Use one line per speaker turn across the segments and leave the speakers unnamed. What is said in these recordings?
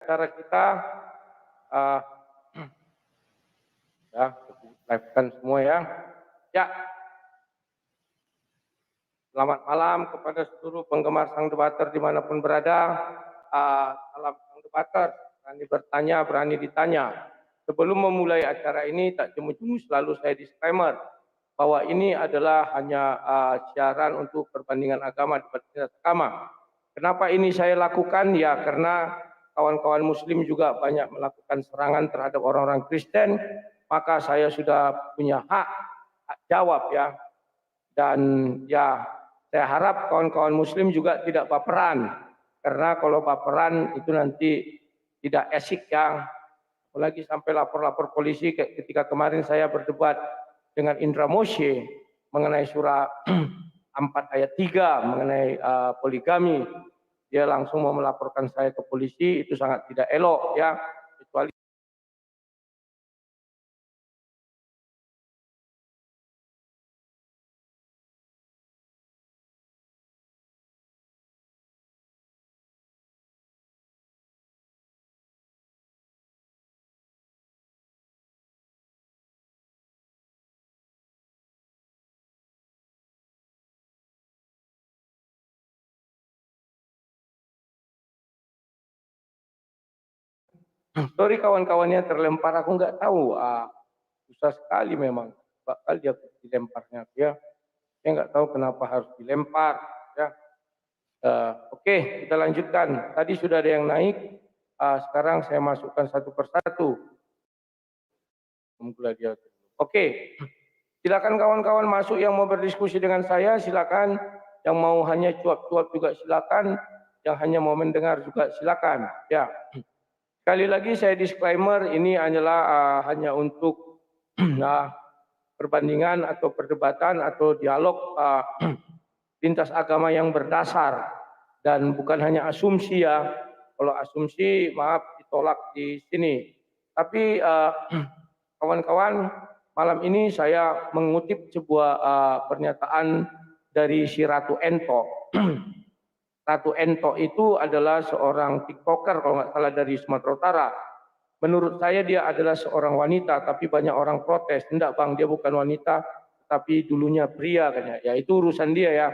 Acara kita uh, ya live kan semua ya. Ya, selamat malam kepada seluruh penggemar Sang Debater dimanapun berada. Salam Sang Debater, berani bertanya, berani ditanya. Sebelum memulai acara ini, tak jemu-jemu selalu saya disclaimer bahwa ini adalah hanya siaran untuk perbandingan agama di lintas agama. Kenapa ini saya lakukan? Ya karena kawan-kawan Muslim juga banyak melakukan serangan terhadap orang-orang Kristen, maka saya sudah punya hak jawab ya. Dan ya saya harap kawan-kawan Muslim juga tidak baperan, karena kalau baperan itu nanti tidak esik ya. Apalagi sampai lapor-lapor polisi ketika kemarin saya berdebat dengan Indra Moshe mengenai surah 4 ayat 3 mengenai poligami. Dia langsung mau melaporkan saya ke polisi, itu sangat tidak elok ya. Kecuali sorry kawan-kawannya terlempar, aku nggak tahu. Susah sekali memang, bakal dia dilemparnya ya. Saya nggak tahu kenapa harus dilempar ya. Oke, kita lanjutkan. Tadi sudah ada yang naik, sekarang saya masukkan satu persatu. Oke, silakan kawan-kawan masuk yang mau berdiskusi dengan saya, silakan. Yang mau hanya cuap-cuap juga silakan, yang hanya mau mendengar juga silakan. Ya, sekali lagi saya disclaimer, ini adalah hanya untuk perbandingan atau perdebatan atau dialog lintas agama yang berdasar dan bukan hanya asumsi ya. Kalau asumsi maaf ditolak di sini. Tapi kawan-kawan, malam ini saya mengutip sebuah pernyataan dari si Ratu Ento. Ratu Ento itu adalah seorang TikToker kalau nggak salah dari Sumatera Utara. Menurut saya dia adalah seorang wanita, tapi banyak orang protes. Enggak bang, dia bukan wanita, tapi dulunya pria katanya. Ya itu urusan dia ya.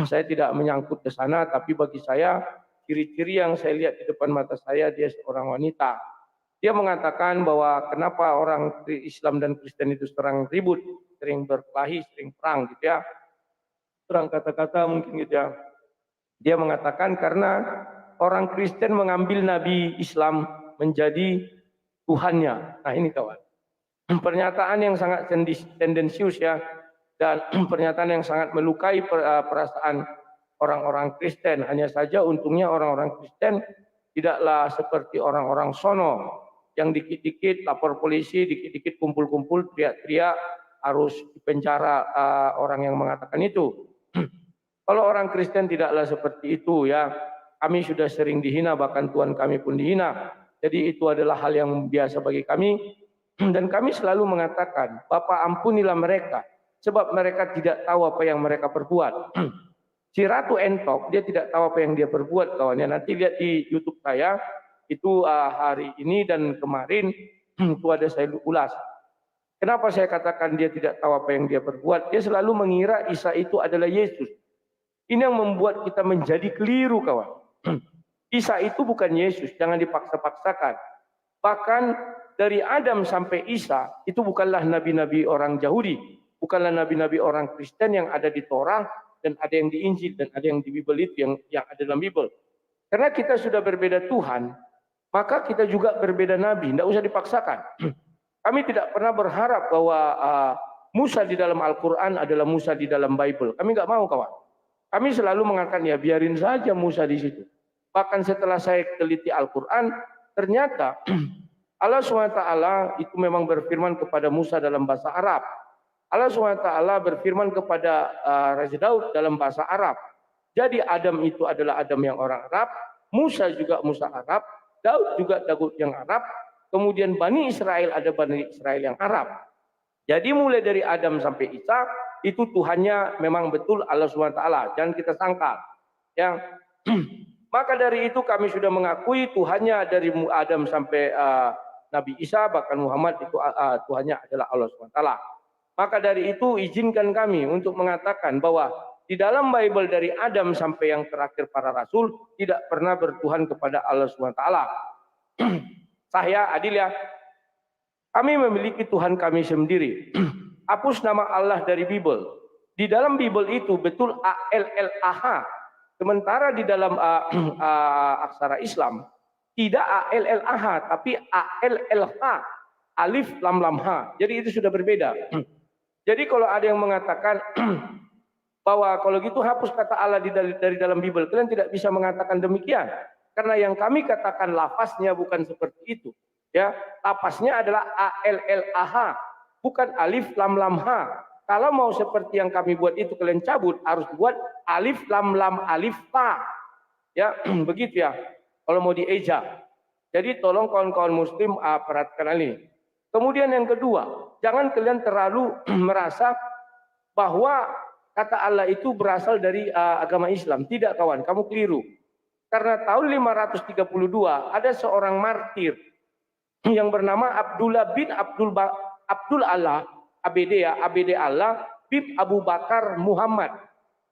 Saya tidak menyangkut ke sana, tapi bagi saya ciri-ciri yang saya lihat di depan mata saya dia seorang wanita. Dia mengatakan bahwa kenapa orang Islam dan Kristen itu sering ribut, sering berkelahi, sering perang gitu ya. Terang kata-kata mungkin gitu ya. Dia mengatakan karena orang Kristen mengambil Nabi Islam menjadi Tuhannya. Nah ini kawan. Pernyataan yang sangat tendensius ya. Dan pernyataan yang sangat melukai perasaan orang-orang Kristen. Hanya saja untungnya orang-orang Kristen tidaklah seperti orang-orang sono yang dikit-dikit lapor polisi, dikit-dikit kumpul-kumpul, teriak-teriak, harus dipenjara orang yang mengatakan itu. Kalau orang Kristen tidaklah seperti itu ya. Kami sudah sering dihina, bahkan Tuhan kami pun dihina. Jadi itu adalah hal yang biasa bagi kami. Dan kami selalu mengatakan, Bapa ampunilah mereka, sebab mereka tidak tahu apa yang mereka perbuat. Si Ratu Entok, dia tidak tahu apa yang dia perbuat kawannya. Nanti lihat di YouTube saya, itu hari ini dan kemarin itu ada saya ulas. Kenapa saya katakan dia tidak tahu apa yang dia perbuat? Dia selalu mengira Isa itu adalah Yesus. Ini yang membuat kita menjadi keliru kawan. Isa itu bukan Yesus, jangan dipaksa-paksakan. Bahkan dari Adam sampai Isa itu bukanlah nabi-nabi orang Yahudi, bukanlah nabi-nabi orang Kristen yang ada di Torah dan ada yang di Injil dan ada yang di Bible itu yang ada dalam Bible. Karena kita sudah berbeda Tuhan, maka kita juga berbeda nabi, tidak usah dipaksakan. Kami tidak pernah berharap bahwa Musa di dalam Al-Quran adalah Musa di dalam Bible. Kami nggak mau kawan. Kami selalu mengatakan ya biarin saja Musa di situ. Bahkan setelah saya teliti Al-Quran, ternyata Allah SWT itu memang berfirman kepada Musa dalam bahasa Arab. Allah SWT berfirman kepada Raja Daud dalam bahasa Arab. Jadi Adam itu adalah Adam yang orang Arab, Musa juga Musa Arab, Daud juga Daud yang Arab, kemudian Bani Israel ada Bani Israel yang Arab. Jadi mulai dari Adam sampai Isa itu Tuhannya memang betul Allah SWT. Jangan kita sangkal. Ya. Maka dari itu kami sudah mengakui Tuhannya dari Adam sampai Nabi Isa, bahkan Muhammad itu Tuhannya adalah Allah SWT. Maka dari itu izinkan kami untuk mengatakan bahwa di dalam Bible dari Adam sampai yang terakhir para rasul tidak pernah bertuhan kepada Allah SWT. Saya adil ya. Kami memiliki Tuhan kami sendiri. Hapus nama Allah dari Bible. Di dalam Bible itu betul ALLAH. Sementara di dalam aksara Islam tidak ALLAH tapi ALLH. Alif lam lam ha. Jadi itu sudah berbeda. Jadi kalau ada yang mengatakan bahwa kalau gitu hapus kata Allah dari dalam Bible, kalian tidak bisa mengatakan demikian. Karena yang kami katakan lafaznya bukan seperti itu. Ya, lafaznya adalah ALLAH, bukan alif lam lam ha. Kalau mau seperti yang kami buat itu kalian cabut, harus buat alif lam lam alif ta. Ya, begitu ya. Kalau mau dieja. Jadi tolong kawan-kawan muslim perhatikan ini. Kemudian yang kedua, jangan kalian terlalu merasa bahwa kata Allah itu berasal dari agama Islam. Tidak kawan, kamu keliru. Karena tahun 532 ada seorang martir yang bernama Abdullah bin Abdul Allah, ABD ya, ABD Allah bin Abu Bakar Muhammad.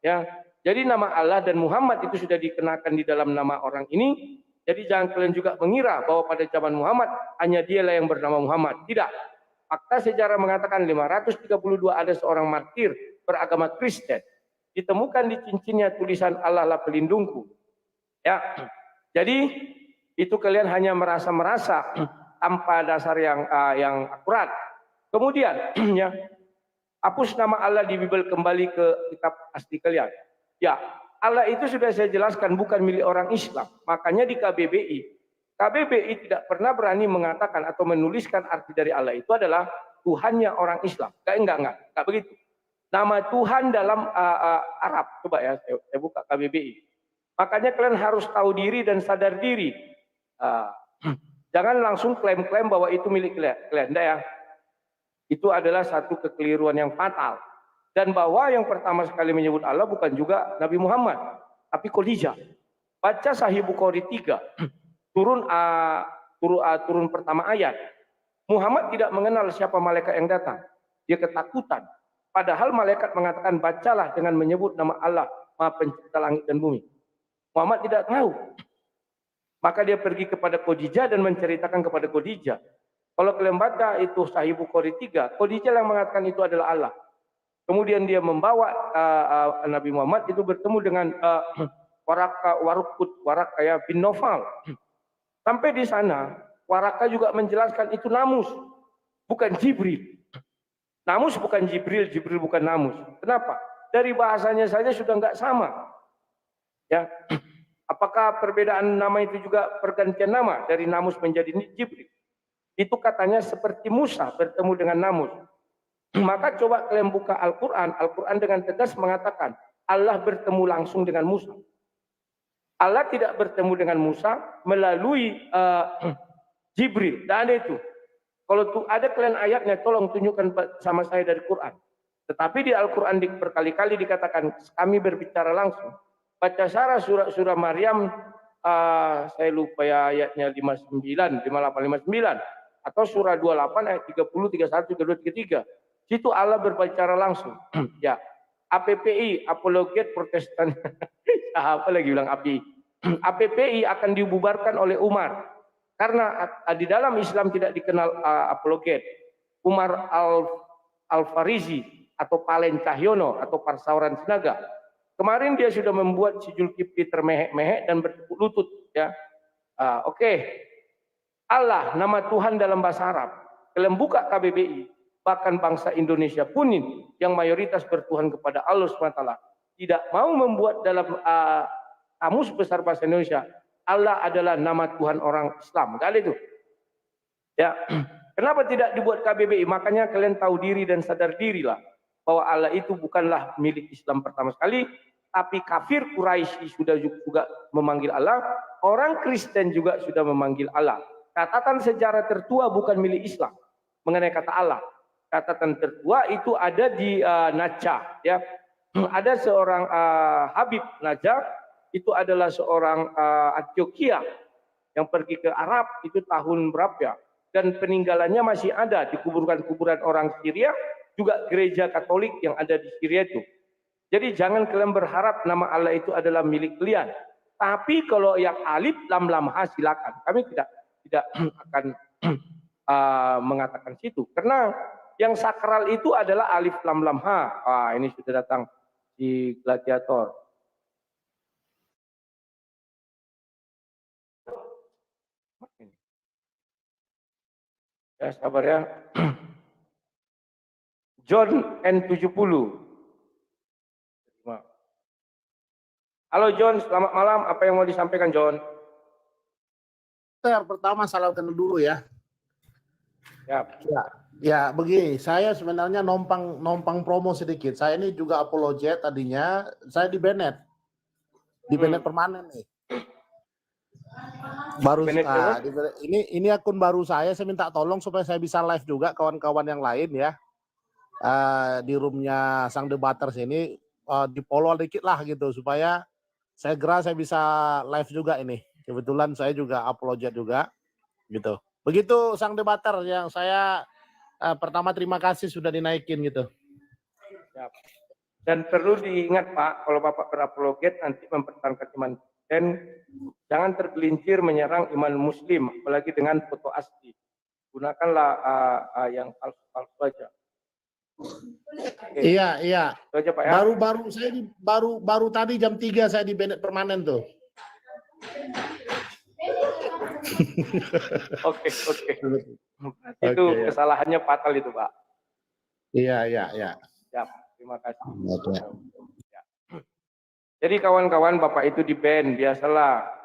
Ya, jadi nama Allah dan Muhammad itu sudah dikenakan di dalam nama orang ini. Jadi jangan kalian juga mengira bahwa pada zaman Muhammad hanya dialah yang bernama Muhammad. Tidak. Fakta sejarah mengatakan 532 ada seorang martir beragama Kristen. Ditemukan di cincinnya tulisan Allah lah pelindungku. Ya. Jadi itu kalian hanya merasa-merasa tanpa dasar yang akurat. Kemudian ya, hapus nama Allah di Bible, kembali ke kitab asli kalian. Ya, Allah itu sudah saya jelaskan bukan milik orang Islam. Makanya di KBBI tidak pernah berani mengatakan atau menuliskan arti dari Allah itu adalah Tuhannya orang Islam. Enggak begitu. Nama Tuhan dalam Arab, coba ya saya buka KBBI. Makanya kalian harus tahu diri dan sadar diri. Jangan langsung klaim-klaim bahwa itu milik kalian. Enggak ya. Itu adalah satu kekeliruan yang fatal. Dan bahwa yang pertama sekali menyebut Allah bukan juga Nabi Muhammad, tapi Khadijah. Baca Sahih Bukhari 3, turun pertama ayat. Muhammad tidak mengenal siapa malaikat yang datang. Dia ketakutan. Padahal malaikat mengatakan bacalah dengan menyebut nama Allah, Maha Pencipta langit dan bumi. Muhammad tidak tahu. Maka dia pergi kepada Khadijah dan menceritakan kepada Khadijah. Kalau kalian baca itu Sahih Bukhari 3, Khadijah yang mengatakan itu adalah Allah. Kemudian dia membawa Nabi Muhammad itu bertemu dengan Waraka bin Nawfal. Sampai di sana, Waraka juga menjelaskan itu Namus, bukan Jibril. Namus bukan Jibril, Jibril bukan Namus. Kenapa? Dari bahasanya saja sudah enggak sama. Ya, apakah perbedaan nama itu juga pergantian nama dari Namus menjadi Jibril? Itu katanya seperti Musa bertemu dengan Namus. Maka coba kalian buka Al-Quran. Al-Quran dengan tegas mengatakan Allah bertemu langsung dengan Musa. Allah tidak bertemu dengan Musa melalui Jibril. Dan ada itu. Kalau ada kalian ayatnya, tolong tunjukkan sama saya dari Quran. Tetapi di Al-Quran berkali-kali dikatakan kami berbicara langsung. Baca surah Maryam, saya lupa ya ayatnya 59, 58, 59. Atau surah 28 ayat 30, 31, 32, 33. Situ Allah berbicara langsung. Ya, APPI, Apologet Protestan. Apa lagi bilang API? APPI akan dibubarkan oleh Umar. Karena di dalam Islam tidak dikenal apologet. Umar Al-Farizi atau Palen Cahyono atau Parsauran Sinaga. Kemarin dia sudah membuat si Zulkifli termehek-mehek dan bertepuk lutut. Ya, Oke. Allah, nama Tuhan dalam bahasa Arab. Kalian buka KBBI. Bahkan bangsa Indonesia pun yang mayoritas bertuhan kepada Allah SWT tidak mau membuat dalam kamus besar bahasa Indonesia Allah adalah nama Tuhan orang Islam. Kali itu. Ya, kenapa tidak dibuat KBBI? Makanya kalian tahu diri dan sadar dirilah bahwa Allah itu bukanlah milik Islam pertama sekali, tapi kafir Quraisy sudah juga memanggil Allah, orang Kristen juga sudah memanggil Allah. Catatan sejarah tertua bukan milik Islam mengenai kata Allah. Catatan tertua itu ada di Najaf, ya. Ada seorang Habib Najaf itu adalah seorang Antioquia yang pergi ke Arab itu tahun berapa ya? Dan peninggalannya masih ada di kuburan-kuburan orang Syria, juga gereja Katolik yang ada di Syria itu. Jadi jangan kalian berharap nama Allah itu adalah milik kalian. Tapi kalau yang alif lam lam ha silakan. Kami tidak akan mengatakan situ, karena yang sakral itu adalah alif lam lam ha. Ini sudah datang di gladiator. Ya, sabar ya. John N70. Halo John, selamat malam. Apa yang mau disampaikan John?
Pertama salam kenal dulu ya. Ya, begini, saya sebenarnya numpang promo sedikit. Saya ini juga apologet tadinya, saya di Bennett. Di Bennett permanen nih. Baru ini akun baru saya minta tolong supaya saya bisa live juga kawan-kawan yang lain ya. Di roomnya Sang Debaters ini di follow dikit lah gitu supaya saya bisa live juga ini. Kebetulan saya juga apologet juga gitu. Begitu Sang Debater yang saya pertama terima kasih sudah dinaikin gitu.
Dan perlu diingat Pak, kalau Bapak berapologet nanti mempertahankan iman dan jangan tergelincir menyerang iman Muslim, apalagi dengan foto asli. Gunakanlah yang palsu-palsu aja.
Iya.
Itu aja, Pak, ya.
Baru tadi jam 3 saya di Bennett permanen tuh.
Oke. Itu kesalahannya fatal itu, Pak.
Iya.
Ya, terima kasih. Ya. Jadi kawan-kawan, Bapak itu di ban, biasalah.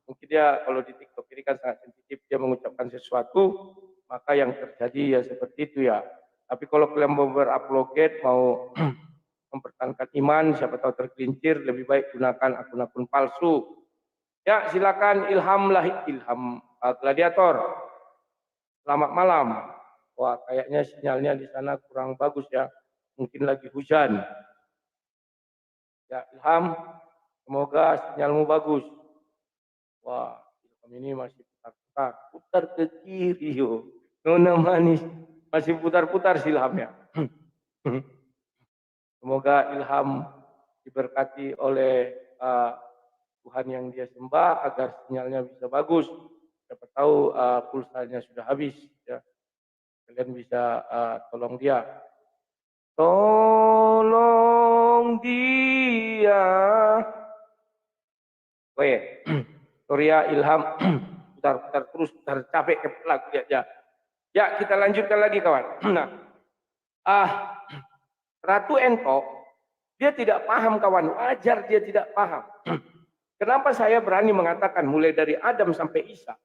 Mungkin dia kalau di TikTok ini kan sangat sensitif, dia mengucapkan sesuatu, maka yang terjadi ya seperti itu ya. Tapi kalau kalian mau berapologet, mau mempertahankan iman, siapa tahu tergelincir, lebih baik gunakan akun-akun palsu. Ya, silakan Ilham Gladiator. Selamat malam. Wah, kayaknya sinyalnya di sana kurang bagus ya. Mungkin lagi hujan. Ya, Ilham, semoga sinyalmu bagus. Wah, Ilham ini masih putar ke kiri yo. Nona manis, masih putar-putar silhamnya. Semoga Ilham diberkati oleh Tuhan yang dia sembah agar sinyalnya bisa bagus. Siapa tahu pulsanya sudah habis. Ya. Kalian bisa tolong dia. Tolong dia. Surya Ilham putar-putar terus, capek kepala lihat ya. Ya, kita lanjutkan lagi kawan. Nah, Ratu Ento dia tidak paham kawan, wajar dia tidak paham. Kenapa saya berani mengatakan mulai dari Adam sampai Isa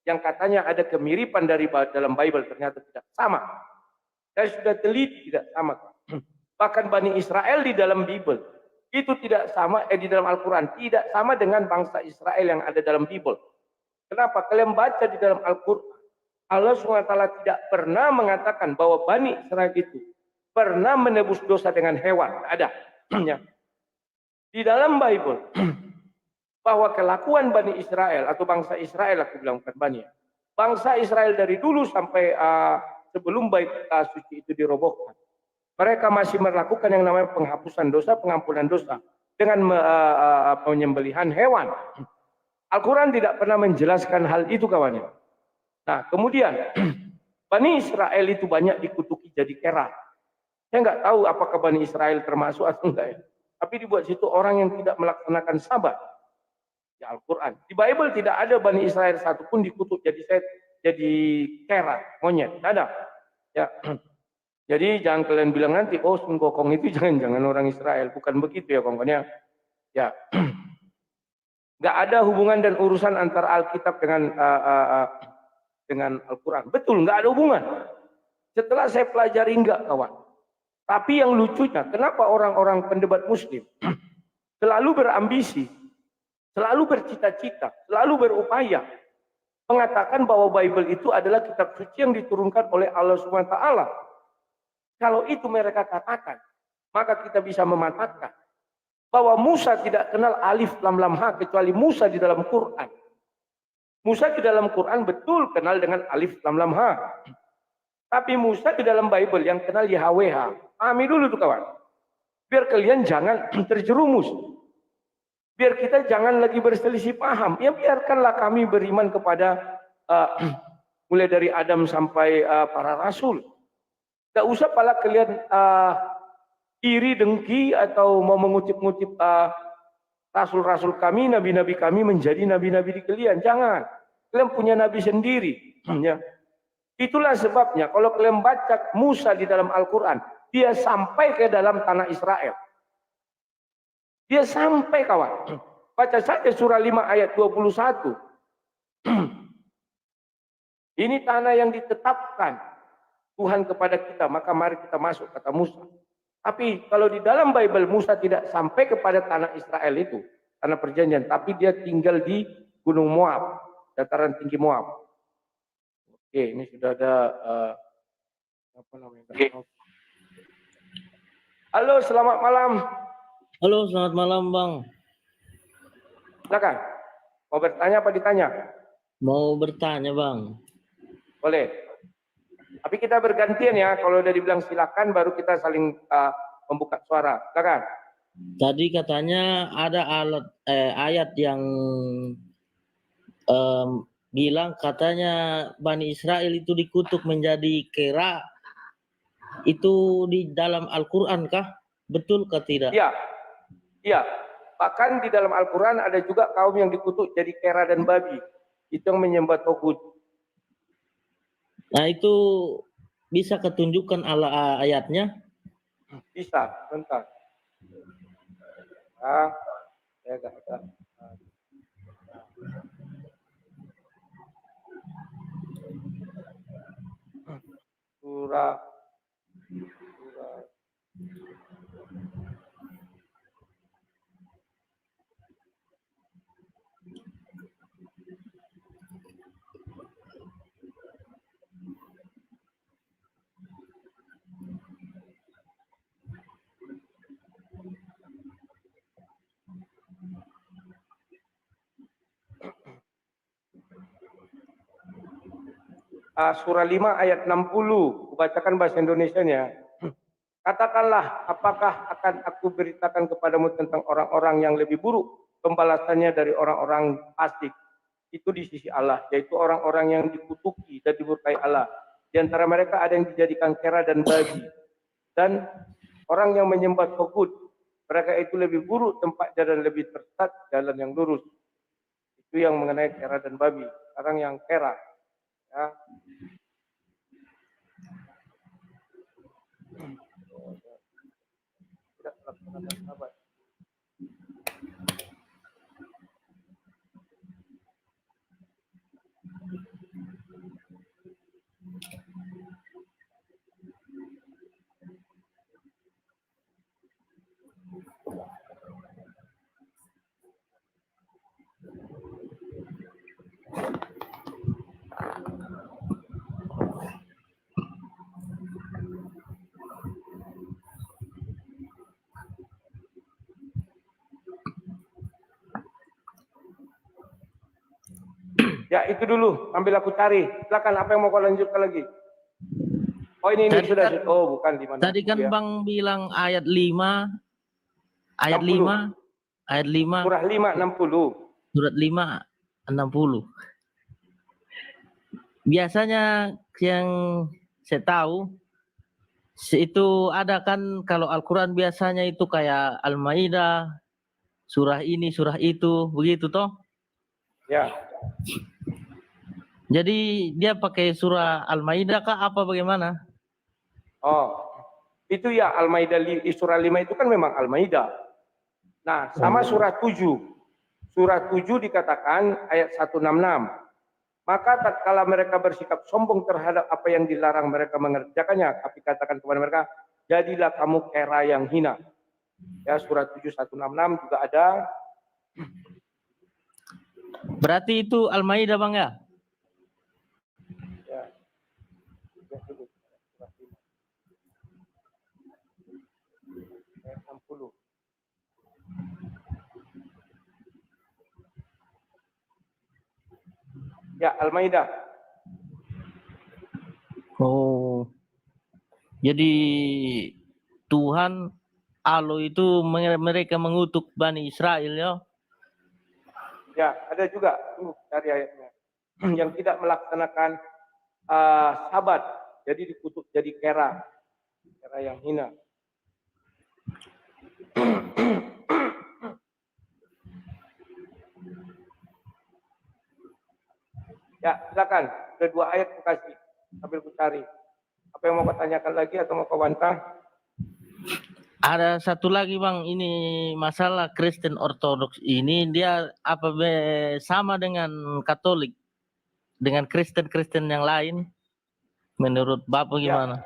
yang katanya ada kemiripan dari dalam Bible ternyata tidak sama. Saya sudah teliti tidak sama. Bahkan Bani Israel di dalam Bible itu tidak sama di dalam Al-Quran tidak sama dengan bangsa Israel yang ada dalam Bible. Kenapa? Kalian baca di dalam Al-Quran Allah SWT tidak pernah mengatakan bahwa Bani Israel itu pernah menebus dosa dengan hewan. Ada. Di dalam Bible bahwa kelakuan Bani Israel atau bangsa Israel, aku bilang bukan Bani ya. Bangsa Israel dari dulu sampai sebelum bait suci itu dirobohkan. Mereka masih melakukan yang namanya penghapusan dosa, pengampunan dosa dengan penyembelihan hewan. Al-Quran tidak pernah menjelaskan hal itu kawannya. Nah, kemudian Bani Israel itu banyak dikutuki jadi kera. Saya nggak tahu apakah Bani Israel termasuk atau enggak ya. Tapi dibuat situ orang yang tidak melaksanakan sabat. Ya Al-Quran. Di Bible tidak ada Bani Israel satupun dikutuk jadi kera, monyet. Tidak ada. Ya. Jadi jangan kalian bilang nanti, oh Sun Gokong itu jangan orang Israel. Bukan begitu ya kawan-kawan. Ya. Nggak ada hubungan dan urusan antara Alkitab dengan Al-Quran. Betul, nggak ada hubungan. Setelah saya pelajari enggak kawan. Tapi yang lucunya, kenapa orang-orang pendebat Muslim selalu berambisi, selalu bercita-cita, selalu berupaya mengatakan bahwa Bible itu adalah kitab suci yang diturunkan oleh Allah SWT. Kalau itu mereka katakan, maka kita bisa mematahkan bahwa Musa tidak kenal alif lam lam ha kecuali Musa di dalam Quran. Musa di dalam Quran betul kenal dengan alif lam lam ha. Tapi Musa di dalam Bible yang kenal YHWH. Pahami dulu tuh kawan. Biar kalian jangan terjerumus. Biar kita jangan lagi berselisih paham. Ya biarkanlah kami beriman kepada mulai dari Adam sampai para rasul. Tidak usah pala kalian iri, dengki, atau mau mengutip-ngutip rasul-rasul kami, nabi-nabi kami menjadi nabi-nabi di kalian. Jangan. Kalian punya nabi sendiri. Ya. Itulah sebabnya kalau kalian baca Musa di dalam Al-Quran, dia sampai ke dalam tanah Israel. Dia sampai kawan. Baca saja surah 5 ayat 21. Ini tanah yang ditetapkan Tuhan kepada kita, maka mari kita masuk, kata Musa. Tapi kalau di dalam Bible Musa tidak sampai kepada tanah Israel itu, tanah perjanjian, tapi dia tinggal di Gunung Moab, dataran tinggi Moab. Oke, ini sudah ada apa namanya? Halo, selamat malam.
Halo, selamat malam Bang.
Silakan. Mau bertanya apa ditanya?
Mau bertanya Bang.
Boleh. Tapi kita bergantian ya. Kalau udah dibilang silakan, baru kita saling membuka suara. Silakan.
Tadi katanya ada ayat yang bilang katanya Bani Israel itu dikutuk menjadi kera. Itu di dalam Al-Quran kah? Betul kah tidak?
Iya. Iya. Bahkan di dalam Al-Quran ada juga kaum yang dikutuk jadi kera dan babi. Itu yang menyembah Togut.
Nah itu bisa ketunjukkan ayatnya?
Bisa, bentar. Ah, saya agak surah surah 5 ayat 60. Kubacakan bahasa Indonesianya. Katakanlah, apakah akan aku beritakan kepadamu tentang orang-orang yang lebih buruk pembalasannya dari orang-orang fasik? Itu di sisi Allah, yaitu orang-orang yang dikutuki dan dimurkai Allah. Di antara mereka ada yang dijadikan kera dan babi. Dan orang yang menyembah Togut, mereka itu lebih buruk tempatnya dan lebih tersesat jalan yang lurus. Itu yang mengenai kera dan babi. Sekarang yang kera. Ya. Tidak melaksanakan sahabat. Ya itu dulu, sambil aku cari. Silakan, apa yang mau kau lanjutkan lagi? Oh ini sudah.
Kan,
oh bukan di mana?
Tadi kan ya. Bang bilang ayat 5. Ayat
60.
5. Ayat 5.
Surah 5 60.
Surat 5 60. Biasanya yang saya tahu itu ada kan kalau Al-Quran biasanya itu kayak Al-Maidah, surah ini, surah itu, begitu toh?
Ya.
Jadi dia pakai surah Al-Maidah kah apa bagaimana?
Oh, itu ya Al-Maidah, surah 5 itu kan memang Al-Maidah. Nah, sama surah 7. Surah 7 dikatakan ayat 166. Maka tatkala mereka bersikap sombong terhadap apa yang dilarang mereka mengerjakannya, tapi katakan kepada mereka, jadilah kamu kera yang hina. Ya, surah 7 166 juga ada.
Berarti itu Al-Maidah Bang ya?
Ya. Ayat 60. Ya, Al-Maidah.
Oh, jadi Tuhan Allah itu mereka mengutuk Bani Israel ya.
Ya, ada juga dari ayatnya yang tidak melaksanakan Sabat, jadi dikutuk jadi kera yang hina. Ya, silakan. Ada 2 ayat ku kasih sambil ku cari. Apa yang mau kau tanyakan lagi atau mau kau bantah?
Ada satu lagi Bang, ini masalah Kristen Ortodoks ini dia sama dengan Katolik, dengan Kristen yang lain? Menurut Bapak gimana?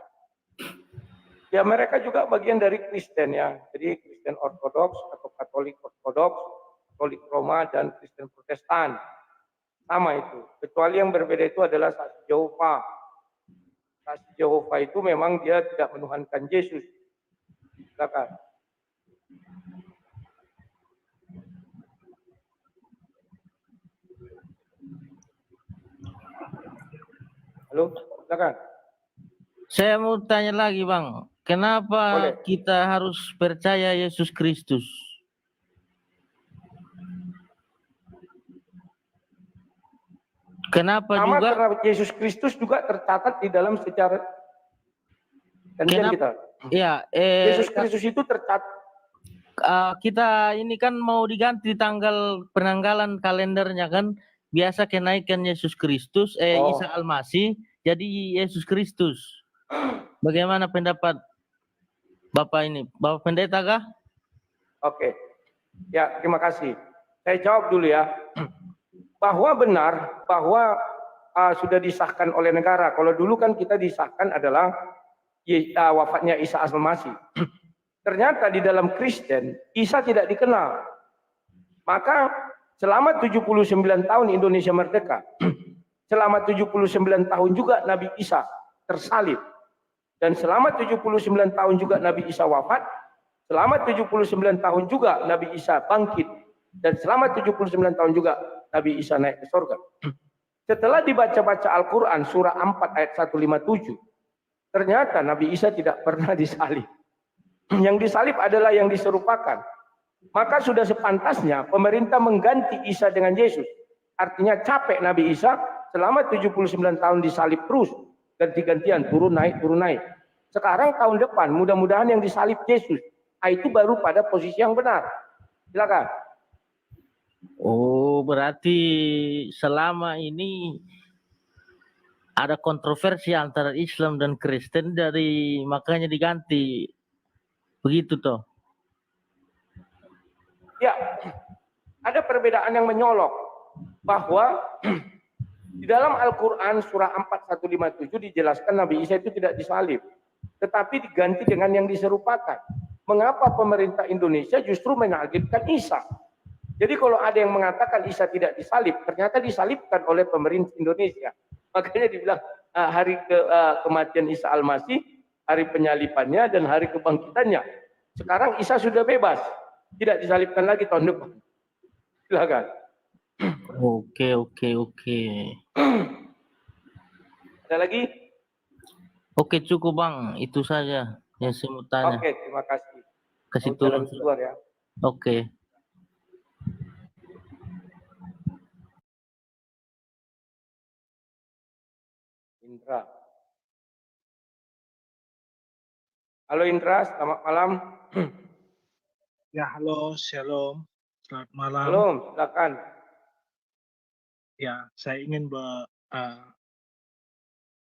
Ya, mereka juga bagian dari Kristen ya. Jadi Kristen Ortodoks atau Katolik Ortodoks, Katolik Roma dan Kristen Protestan. Sama itu. Kecuali yang berbeda itu adalah saksi Yehova. Saksi Yehova itu memang dia tidak menuhankan Yesus. Silakan. Halo, silakan.
Saya mau tanya lagi Bang, kenapa
Boleh.
kita harus percaya Yesus Kristus? Kenapa
Sama
juga?
karena Yesus Kristus juga tercatat di dalam sejarah gantian kita.
Ya,
Yesus Kristus itu tercatat.
Kita ini kan mau diganti tanggal penanggalan kalendernya kan, biasa kenaikan Yesus Kristus, Isa Al-Masih jadi Yesus Kristus. Bagaimana pendapat Bapak ini? Bapak pendeta kah?
Oke. Ya, terima kasih. Saya jawab dulu ya. Bahwa benar, bahwa sudah disahkan oleh negara. Kalau dulu kan kita disahkan adalah wafatnya Isa Al-Masih. Ternyata di dalam Kristen, Isa tidak dikenal. Maka selama 79 tahun Indonesia merdeka, selama 79 tahun juga Nabi Isa tersalib. Dan selama 79 tahun juga Nabi Isa wafat, selama 79 tahun juga Nabi Isa bangkit, dan selama 79 tahun juga Nabi Isa naik ke surga. Setelah dibaca-baca Al-Quran surah 4 ayat 157, ternyata Nabi Isa tidak pernah disalib. Yang disalib adalah yang diserupakan. Maka sudah sepantasnya pemerintah mengganti Isa dengan Yesus. Artinya capek Nabi Isa selama 79 tahun disalib terus. Ganti-gantian, turun naik. Sekarang tahun depan mudah-mudahan yang disalib Yesus. Itu baru pada posisi yang benar. Silakan.
Oh, berarti selama ini ada kontroversi antara Islam dan Kristen, makanya diganti. Begitu toh?
Ya, ada perbedaan yang menyolok bahwa di dalam Al-Quran surah 4157 dijelaskan Nabi Isa itu tidak disalib, tetapi diganti dengan yang diserupakan. Mengapa pemerintah Indonesia justru menyalibkan Isa? Jadi kalau ada yang mengatakan Isa tidak disalib, ternyata disalibkan oleh pemerintah Indonesia. Makanya dibilang hari kematian Isa Al-Masih, hari penyalipannya dan hari kebangkitannya. Sekarang Isa sudah bebas, tidak disalibkan lagi tahun depan. Silakan.
Oke.
Ada lagi?
Oke, cukup Bang, itu saja yang saya mau tanya.
Oke, terima kasih.
Kasih
Mau
turun.
jalan keluar ya.
Oke.
Indra. Halo Indra, selamat malam.
Ya, halo, shalom. Selamat malam.
Halo, silakan.
Ya, saya ingin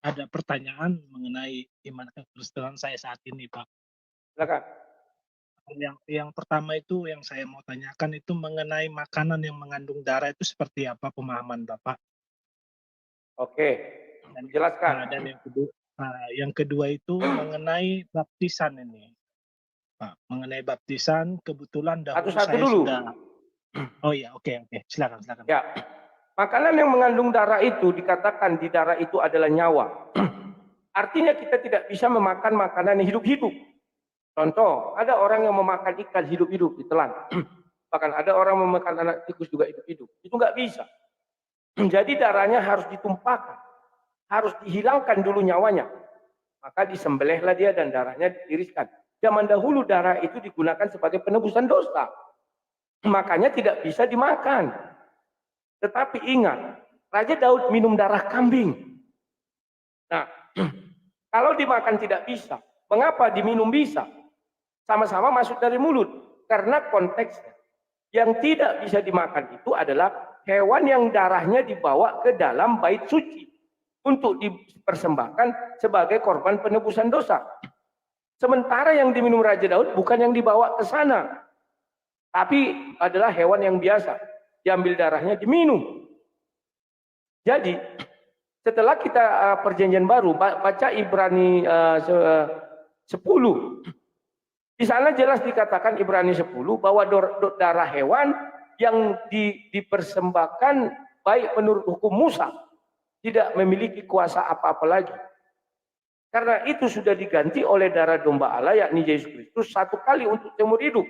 ada pertanyaan mengenai iman kekristenan saya saat ini, Pak.
Silakan.
Yang pertama itu yang saya mau tanyakan itu mengenai makanan yang mengandung darah itu seperti apa pemahaman Bapak?
Oke, jelaskan.
Dan yang kedua itu mengenai baptisan ini, Pak. Mengenai baptisan kebetulan dahulu
Satu-satu
saya
dulu.
sudah. Oh iya, oke, silakan.
Ya, makanan yang mengandung darah itu dikatakan di darah itu adalah nyawa. Artinya kita tidak bisa memakan makanan yang hidup-hidup. Contoh, ada orang yang memakan ikan hidup-hidup ditelan. Bahkan ada orang memakan anak tikus juga hidup-hidup. Itu nggak bisa. Jadi darahnya harus ditumpahkan, harus dihilangkan dulu nyawanya. Maka disembelihlah dia dan darahnya ditiriskan. Zaman dahulu darah itu digunakan sebagai penebusan dosa. Makanya tidak bisa dimakan. Tetapi ingat, Raja Daud minum darah kambing. Nah, kalau dimakan tidak bisa. Mengapa diminum bisa? Sama-sama masuk dari mulut. Karena konteksnya. Yang tidak bisa dimakan itu adalah hewan yang darahnya dibawa ke dalam bait suci. Untuk dipersembahkan sebagai korban penebusan dosa. Sementara yang diminum Raja Daud bukan yang dibawa ke sana. Tapi adalah hewan yang biasa. Diambil darahnya, diminum. Jadi, setelah kita perjanjian baru, baca Ibrani 10. Di sana jelas dikatakan Ibrani 10 bahwa darah hewan yang dipersembahkan baik menurut hukum Musa tidak memiliki kuasa apa-apa lagi. Karena itu sudah diganti oleh darah domba Allah yakni Yesus Kristus satu kali untuk seumur hidup.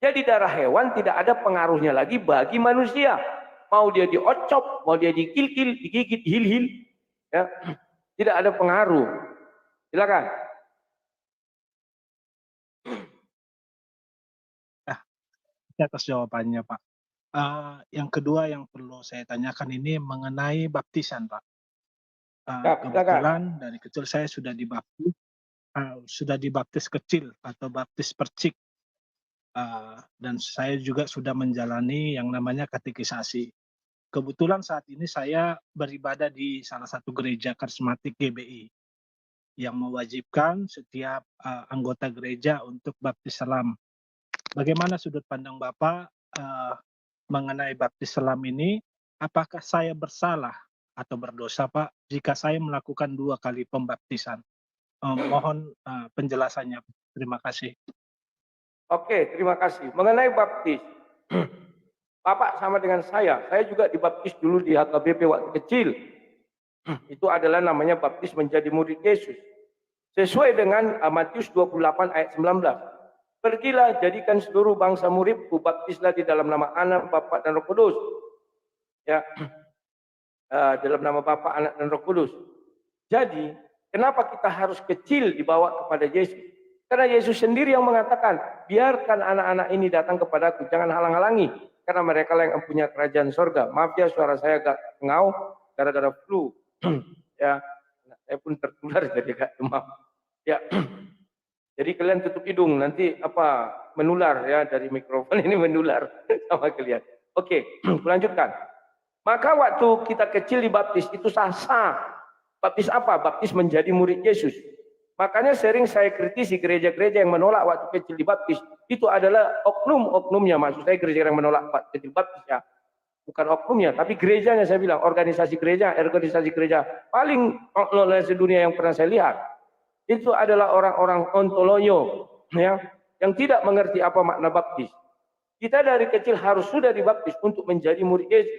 Jadi darah hewan tidak ada pengaruhnya lagi bagi manusia. Mau dia diocop, mau dia dikil-kil, digigit, hil-hil, ya, tidak ada pengaruh. Silakan.
Atas jawabannya, Pak. Yang kedua yang perlu saya tanyakan ini mengenai baptisan, Pak. Kebetulan dari kecil saya sudah dibaptis kecil atau baptis percik. Dan saya juga sudah menjalani yang namanya katekisasi. Kebetulan saat ini saya beribadah di salah satu gereja karismatik GBI yang mewajibkan setiap anggota gereja untuk baptis selam. Bagaimana sudut pandang Bapak mengenai baptis selam ini? Apakah saya bersalah atau berdosa, Pak, jika saya melakukan 2 kali pembaptisan? Mohon penjelasannya. Terima kasih.
Oke, terima kasih. Mengenai baptis, Bapak sama dengan saya juga dibaptis dulu di HKBP waktu kecil. Itu adalah namanya baptis menjadi murid Yesus. Sesuai dengan Matius 28 ayat 19. Pergilah, jadikan seluruh bangsa muridku, baptislah di dalam nama Anak, Bapa dan Roh Kudus. Ya, dalam nama Bapa, Anak dan Roh Kudus. Jadi, kenapa kita harus kecil dibawa kepada Yesus? Karena Yesus sendiri yang mengatakan, biarkan anak-anak ini datang kepadaku, jangan halang-halangi. Karena mereka yang punya kerajaan sorga. Maaf ya, suara saya agak ngau gara-gara flu. Ya, saya pun tertular jadi agak demam. Ya, jadi kalian tutup hidung, nanti menular ya dari mikrofon ini menular sama kalian. Oke, lanjutkan. Maka waktu kita kecil dibaptis itu sah-sah. Baptis apa? Baptis menjadi murid Yesus. Makanya sering saya kritisi gereja-gereja yang menolak waktu kecil dibaptis. Itu adalah oknum-oknumnya. Maksud saya gereja yang menolak waktu kecil dibaptis ya. Bukan oknumnya, tapi gerejanya saya bilang. Organisasi gereja paling oleh sedunia yang pernah saya lihat. Itu adalah orang-orang ontoloyo. Ya, yang tidak mengerti apa makna baptis. Kita dari kecil harus sudah dibaptis untuk menjadi murid Yesus.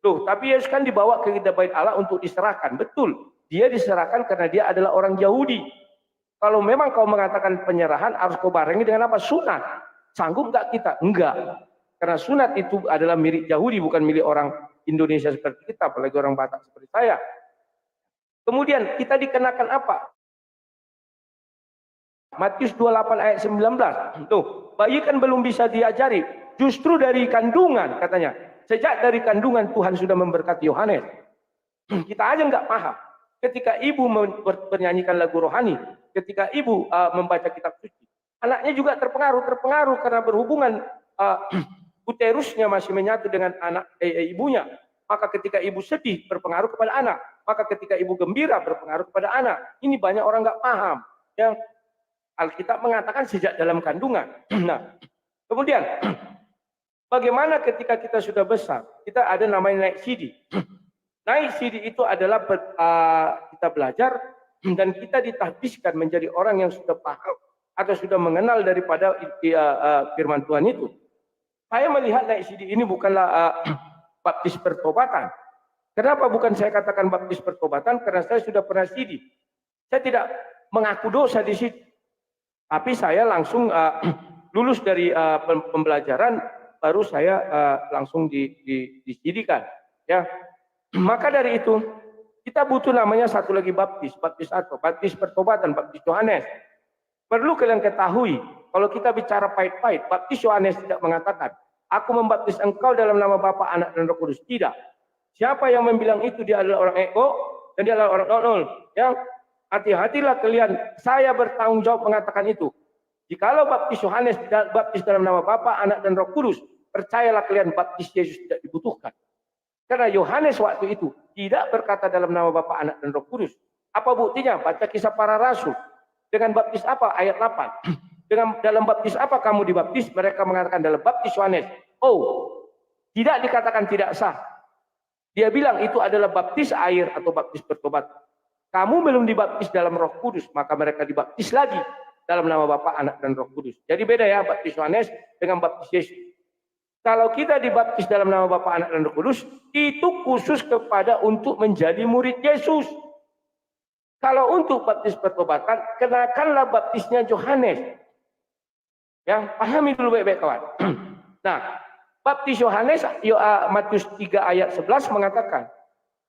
Loh, tapi Yesus kan dibawa ke bait Allah untuk diserahkan. Betul, dia diserahkan karena dia adalah orang Yahudi. Kalau memang kau mengatakan penyerahan, harus kau barengi dengan apa? Sunat. Sanggup nggak kita? Enggak. Karena sunat itu adalah milik Yahudi, bukan milik orang Indonesia seperti kita, apalagi orang Batak seperti saya. Kemudian kita dikenakan apa? Matius 28 ayat 19. Tuh, bayi kan belum bisa diajari. Justru dari kandungan katanya. Sejak dari kandungan Tuhan sudah memberkati Yohanes. Kita aja nggak paham. Ketika ibu bernyanyikan lagu rohani, ketika ibu membaca kitab suci, anaknya juga terpengaruh karena berhubungan uterusnya masih menyatu dengan anak ibunya. Maka ketika ibu sedih berpengaruh kepada anak, maka ketika ibu gembira berpengaruh kepada anak. Ini banyak orang nggak paham. Yang Alkitab mengatakan sejak dalam kandungan. Nah, kemudian bagaimana ketika kita sudah besar? Kita ada namanya naik sidi. Naik sidi itu adalah kita belajar dan kita ditahbiskan menjadi orang yang sudah paham atau sudah mengenal daripada firman Tuhan itu. Saya melihat naik sidi ini bukanlah baptis pertobatan. Kenapa bukan saya katakan baptis pertobatan? Karena saya sudah pernah sidi. Saya tidak mengaku dosa di situ. Tapi saya langsung lulus dari pembelajaran, baru saya langsung disidikan. Ya, maka dari itu kita butuh namanya satu lagi baptis, baptis apa? Baptis pertobatan, baptis Yohanes. Perlu kalian ketahui, kalau kita bicara pahit-pahit, baptis Yohanes tidak mengatakan, aku membaptis engkau dalam nama Bapa, Anak, dan Roh Kudus. Tidak. Siapa yang membilang itu dia adalah orang ego dan dia adalah orang nol. Ya, hati-hatilah kalian. Saya bertanggung jawab mengatakan itu. Jikalau baptis Yohanes baptis dalam nama Bapa, Anak, dan Roh Kudus, percayalah kalian baptis Yesus tidak dibutuhkan. Karena Yohanes waktu itu tidak berkata dalam nama Bapa, Anak, dan Roh Kudus. Apa buktinya? Baca Kisah Para Rasul. Dengan baptis apa? Ayat 8. Dengan dalam baptis apa kamu dibaptis? Mereka mengatakan dalam baptis Yohanes. Oh, tidak dikatakan tidak sah. Dia bilang itu adalah baptis air atau baptis pertobatan. Kamu belum dibaptis dalam Roh Kudus, maka mereka dibaptis lagi dalam nama Bapa, Anak, dan Roh Kudus. Jadi beda ya baptis Yohanes dengan baptis Yesus. Kalau kita dibaptis dalam nama Bapa, Anak, dan Roh Kudus, itu khusus kepada untuk menjadi murid Yesus. Kalau untuk baptis pertobatan, kenakanlah baptisnya Yohanes. Ya, pahami dulu baik-baik kawan. Nah, baptis Yohanes, Matius 3 ayat 11 mengatakan,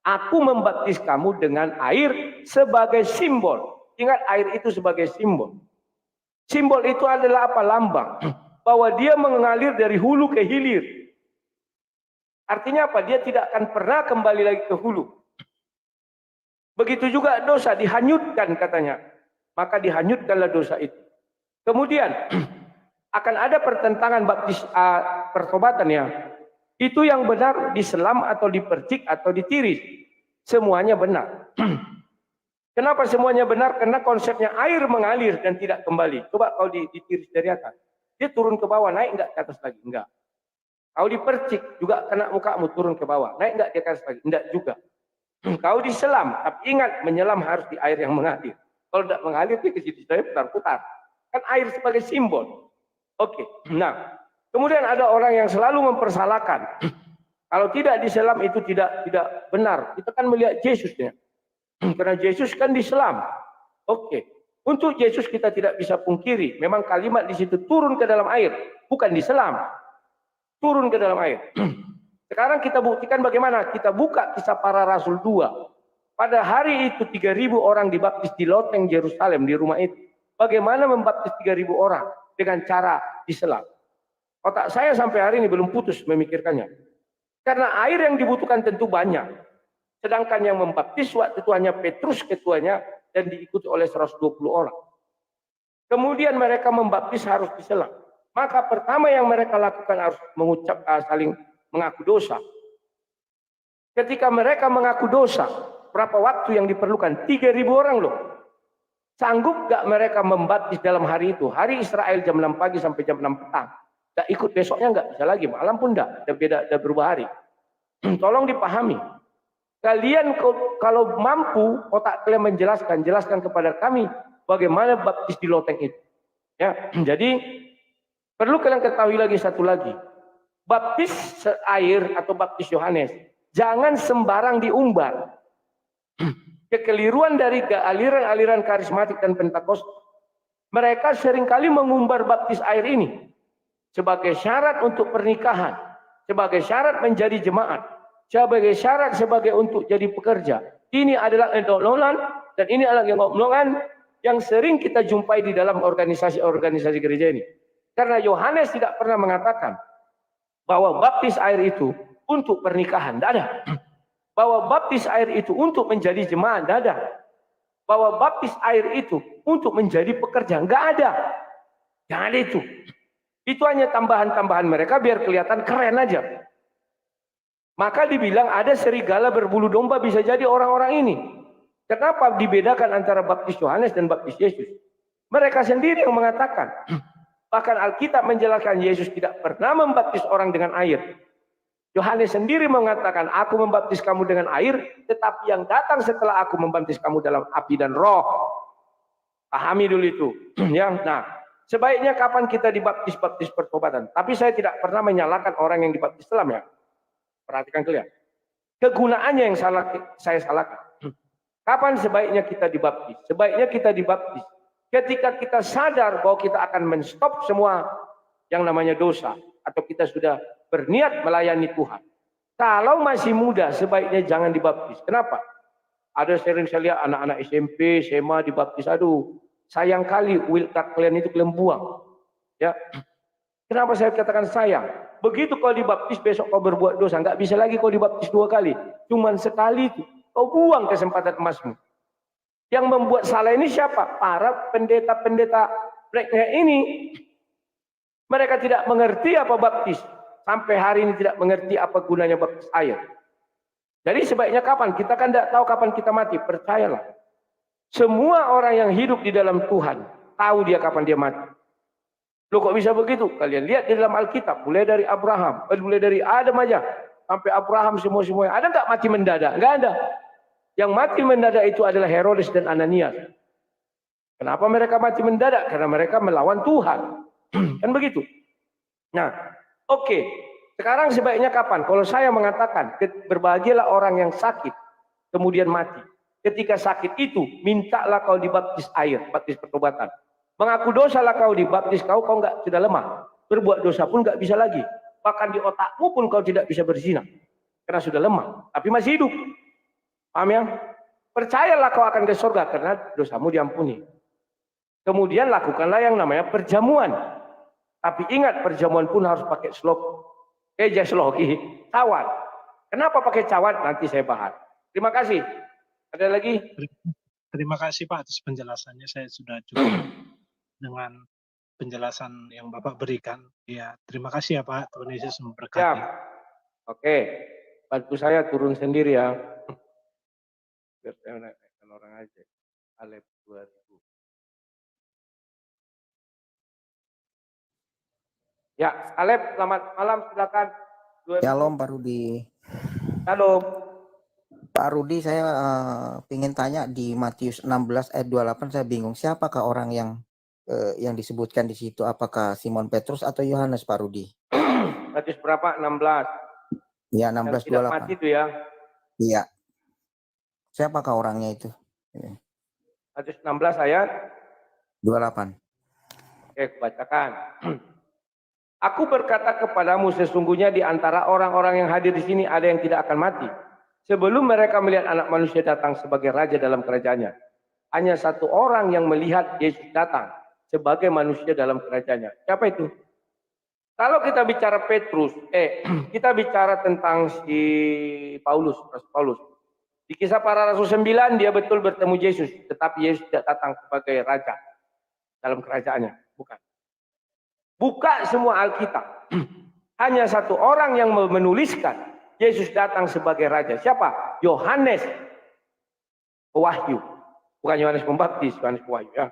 aku membaptis kamu dengan air sebagai simbol. Ingat, air itu sebagai simbol. Simbol itu adalah apa? Lambang. Bahwa dia mengalir dari hulu ke hilir. Artinya apa? Dia tidak akan pernah kembali lagi ke hulu. Begitu juga dosa dihanyutkan katanya. Maka dihanyutkanlah dosa itu. Kemudian akan ada pertentangan baptis pertobatan ya. Itu yang benar diselam atau dipercik atau ditiris. Semuanya benar. Kenapa semuanya benar? Karena konsepnya air mengalir dan tidak kembali. Coba kau ditiris dari atas. Dia turun ke bawah, naik enggak ke atas lagi? Enggak. Kau dipercik juga kena mukamu turun ke bawah. Naik enggak ke atas lagi? Enggak juga. Kau diselam, tapi ingat menyelam harus di air yang mengalir. Kalau tidak mengalir, dia ke situ saya putar-putar. Kan air sebagai simbol. Oke. Nah, kemudian ada orang yang selalu mempersalahkan. Kalau tidak diselam itu tidak benar. Kita kan melihat Yesusnya. Karena Yesus kan diselam. Oke. Untuk Yesus kita tidak bisa pungkiri. Memang kalimat di situ turun ke dalam air, bukan diselam. Turun ke dalam air. Sekarang kita buktikan bagaimana. Kita buka Kisah Para Rasul 2. Pada hari itu 3.000 orang dibaptis di loteng Yerusalem, di rumah itu. Bagaimana membaptis 3.000 orang? Dengan cara diselam. Otak saya sampai hari ini belum putus memikirkannya. Karena air yang dibutuhkan tentu banyak. Sedangkan yang membaptis waktu itu hanya Petrus ketuanya dan diikuti oleh 120 orang. Kemudian mereka membaptis harus diselam. Maka pertama yang mereka lakukan harus mengucap saling mengaku dosa. Ketika mereka mengaku dosa, berapa waktu yang diperlukan? 3.000 orang loh. Sanggup gak mereka membaptis dalam hari itu? Hari Israel jam 6 pagi sampai jam 6 petang. Gak ikut besoknya gak bisa lagi. Malam pun gak. Udah berubah hari. Tolong dipahami. Kalian kalau mampu otak kalian jelaskan kepada kami bagaimana baptis di loteng itu. Ya, jadi perlu kalian ketahui lagi satu lagi. Baptis air atau baptis Yohanes jangan sembarang diumbar. Kekeliruan dari aliran-aliran karismatik dan Pentakosta. Mereka seringkali mengumbar baptis air ini sebagai syarat untuk pernikahan, sebagai syarat menjadi jemaat, sebagai syarat sebagai untuk jadi pekerja. Ini adalah endololan dan ini adalah ngomong-ngomongan yang sering kita jumpai di dalam organisasi-organisasi gereja ini. Karena Yohanes tidak pernah mengatakan bahwa baptis air itu untuk pernikahan, tidak ada. Bahwa baptis air itu untuk menjadi jemaat, tidak ada. Bahwa baptis air itu untuk menjadi pekerja, enggak ada. Jangan ada itu. Itu hanya tambahan-tambahan mereka biar kelihatan keren aja. Maka dibilang ada serigala berbulu domba bisa jadi orang-orang ini. Kenapa dibedakan antara baptis Yohanes dan baptis Yesus? Mereka sendiri yang mengatakan. Bahkan Alkitab menjelaskan Yesus tidak pernah membaptis orang dengan air. Yohanes sendiri mengatakan, aku membaptis kamu dengan air, tetapi yang datang setelah aku membaptis kamu dalam api dan roh. Pahami dulu itu. Ya, nah, sebaiknya kapan kita dibaptis pertobatan? Tapi saya tidak pernah menyalahkan orang yang dibaptis selam ya. Perhatikan kalian. Kegunaannya yang saya salahkan. Kapan sebaiknya kita dibaptis? Sebaiknya kita dibaptis ketika kita sadar bahwa kita akan menstop semua yang namanya dosa. Atau kita sudah berniat melayani Tuhan. Kalau masih muda, sebaiknya jangan dibaptis. Kenapa? Ada sering saya lihat anak-anak SMP, SMA dibaptis. Aduh, sayang kali wilkat kalian itu kalian buang. Ya, kenapa saya katakan sayang? Begitu kau dibaptis, besok kau berbuat dosa. Nggak bisa lagi kau dibaptis 2 kali. Cuman sekali itu. Kau buang kesempatan emasmu. Yang membuat salah ini siapa? Para pendeta-pendeta mereka ini. Mereka tidak mengerti apa baptis. Sampai hari ini tidak mengerti apa gunanya baptis air. Jadi sebaiknya kapan? Kita kan tidak tahu kapan kita mati. Percayalah. Semua orang yang hidup di dalam Tuhan tahu dia kapan dia mati. Loh kok bisa begitu? Kalian lihat di dalam Alkitab. Mulai dari Abraham. Mulai dari Adam aja. Sampai Abraham semua-semuanya. Ada nggak mati mendadak? Nggak ada. Yang mati mendadak itu adalah Herodes dan Ananias. Kenapa mereka mati mendadak? Karena mereka melawan Tuhan. Kan begitu. Nah, oke. Sekarang sebaiknya kapan? Kalau saya mengatakan, berbahagialah orang yang sakit, kemudian mati. Ketika sakit itu, mintalah kau dibaptis air, baptis pertobatan. Mengaku dosa lah kau dibaptis, kau nggak sudah lemah. Berbuat dosa pun nggak bisa lagi. Bahkan di otakmu pun kau tidak bisa berzina. Karena sudah lemah, tapi masih hidup. Paham ya? Percayalah kau akan ke surga karena dosamu diampuni. Kemudian lakukanlah yang namanya perjamuan. Tapi ingat, perjamuan pun harus pakai slok. Sloki, cawan. Kenapa pakai cawan? Nanti saya bahas. Terima kasih. Ada lagi?
Terima kasih Pak atas penjelasannya. Saya sudah cukup dengan penjelasan yang Bapak berikan. Ya, terima kasih ya Pak. Tuhan Yesus memberkati.
Ya. Oke. Bantu saya turun sendiri ya. Biar saya naikkan orang aja. Alep 2000. Ya, Alep, selamat malam, silakan.
Shalom Pak Rudi.
Halo.
Pak Rudi, saya ingin tanya di Matius 16 ayat 28, saya bingung siapakah orang yang disebutkan di situ, apakah Simon Petrus atau Yohanes Pak Rudi?
Matius berapa? 16.
Ya, 16
yang tidak
28.
mati itu ya.
Iya. Siapakah orangnya itu?
Matius 16 ayat
28.
Oke, bacakan. Aku berkata kepadamu, sesungguhnya di antara orang-orang yang hadir di sini ada yang tidak akan mati sebelum mereka melihat Anak Manusia datang sebagai Raja dalam kerajaannya. Hanya satu orang yang melihat Yesus datang sebagai manusia dalam kerajaannya. Siapa itu? Kalau kita bicara Petrus, kita bicara tentang si Paulus, Rasul Paulus. Di Kisah Para Rasul 9 dia betul bertemu Yesus, tetapi Yesus tidak datang sebagai Raja dalam kerajaannya. Bukan. Buka semua Alkitab. Hanya satu orang yang menuliskan Yesus datang sebagai Raja. Siapa? Yohanes Wahyu. Bukan Yohanes Pembaptis, Yohanes Wahyu ya.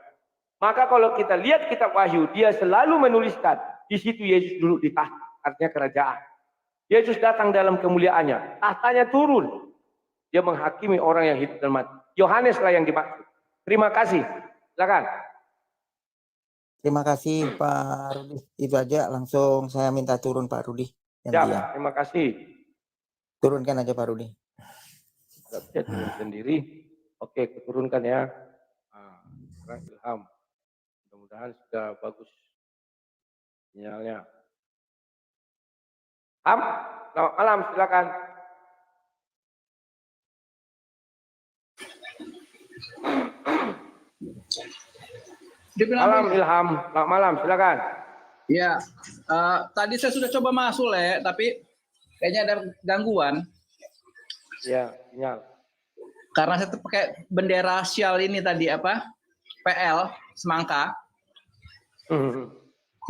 Maka kalau kita lihat kitab Wahyu, dia selalu menuliskan di situ Yesus duduk di tahta, artinya kerajaan. Yesus datang dalam kemuliaannya, tahtanya turun. Dia menghakimi orang yang hidup dan mati. Yohanes lah yang dimaksud. Terima kasih. Silakan.
Terima kasih Pak Rudi. Itu aja, langsung saya minta turun Pak Rudi.
Ya, terima kasih.
Turunkan aja Pak Rudi.
Tidak bisa turun sendiri. Oke, keturunkan ya. Sekarang Ilham. Mudah-mudahan sudah bagus sinyalnya. Ham, selamat malam, silakan. Malam Ilham, selamat malam, silakan.
Ya, tadi saya sudah coba masuk tapi kayaknya ada gangguan.
Ya, sinyal.
Karena saya pakai bendera sial ini tadi apa? PL semangka.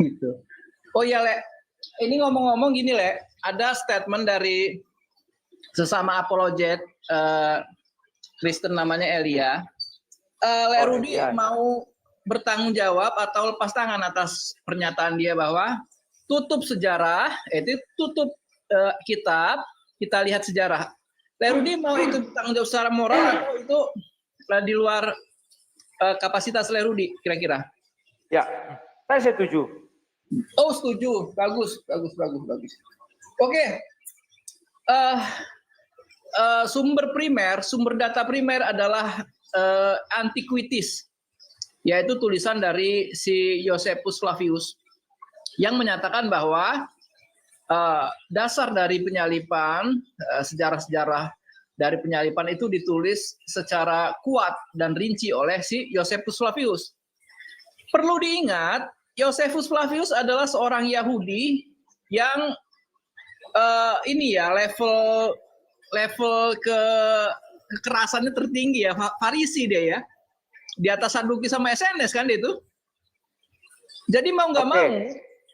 Gitu. Oh iya ini ngomong-ngomong gini ada statement dari sesama apologet Kristen namanya Elia. Rudi mau bertanggung jawab atau lepas tangan atas pernyataan dia bahwa tutup sejarah, itu tutup kitab, kita lihat sejarah. Rudi mau itu bertanggung jawab secara moral atau itu di luar kapasitas Rudi kira-kira?
Ya, saya setuju.
Oh setuju, bagus. Oke, sumber data primer adalah Antiquities, yaitu tulisan dari si Josephus Flavius yang menyatakan bahwa dasar dari penyalipan, sejarah-sejarah dari penyalipan itu ditulis secara kuat dan rinci oleh si Josephus Flavius. Perlu diingat, Josephus Flavius adalah seorang Yahudi yang level kekerasannya tertinggi ya, Farisi dia ya. Di atas Saduki sama SNS kan dia itu. Jadi mau nggak mau,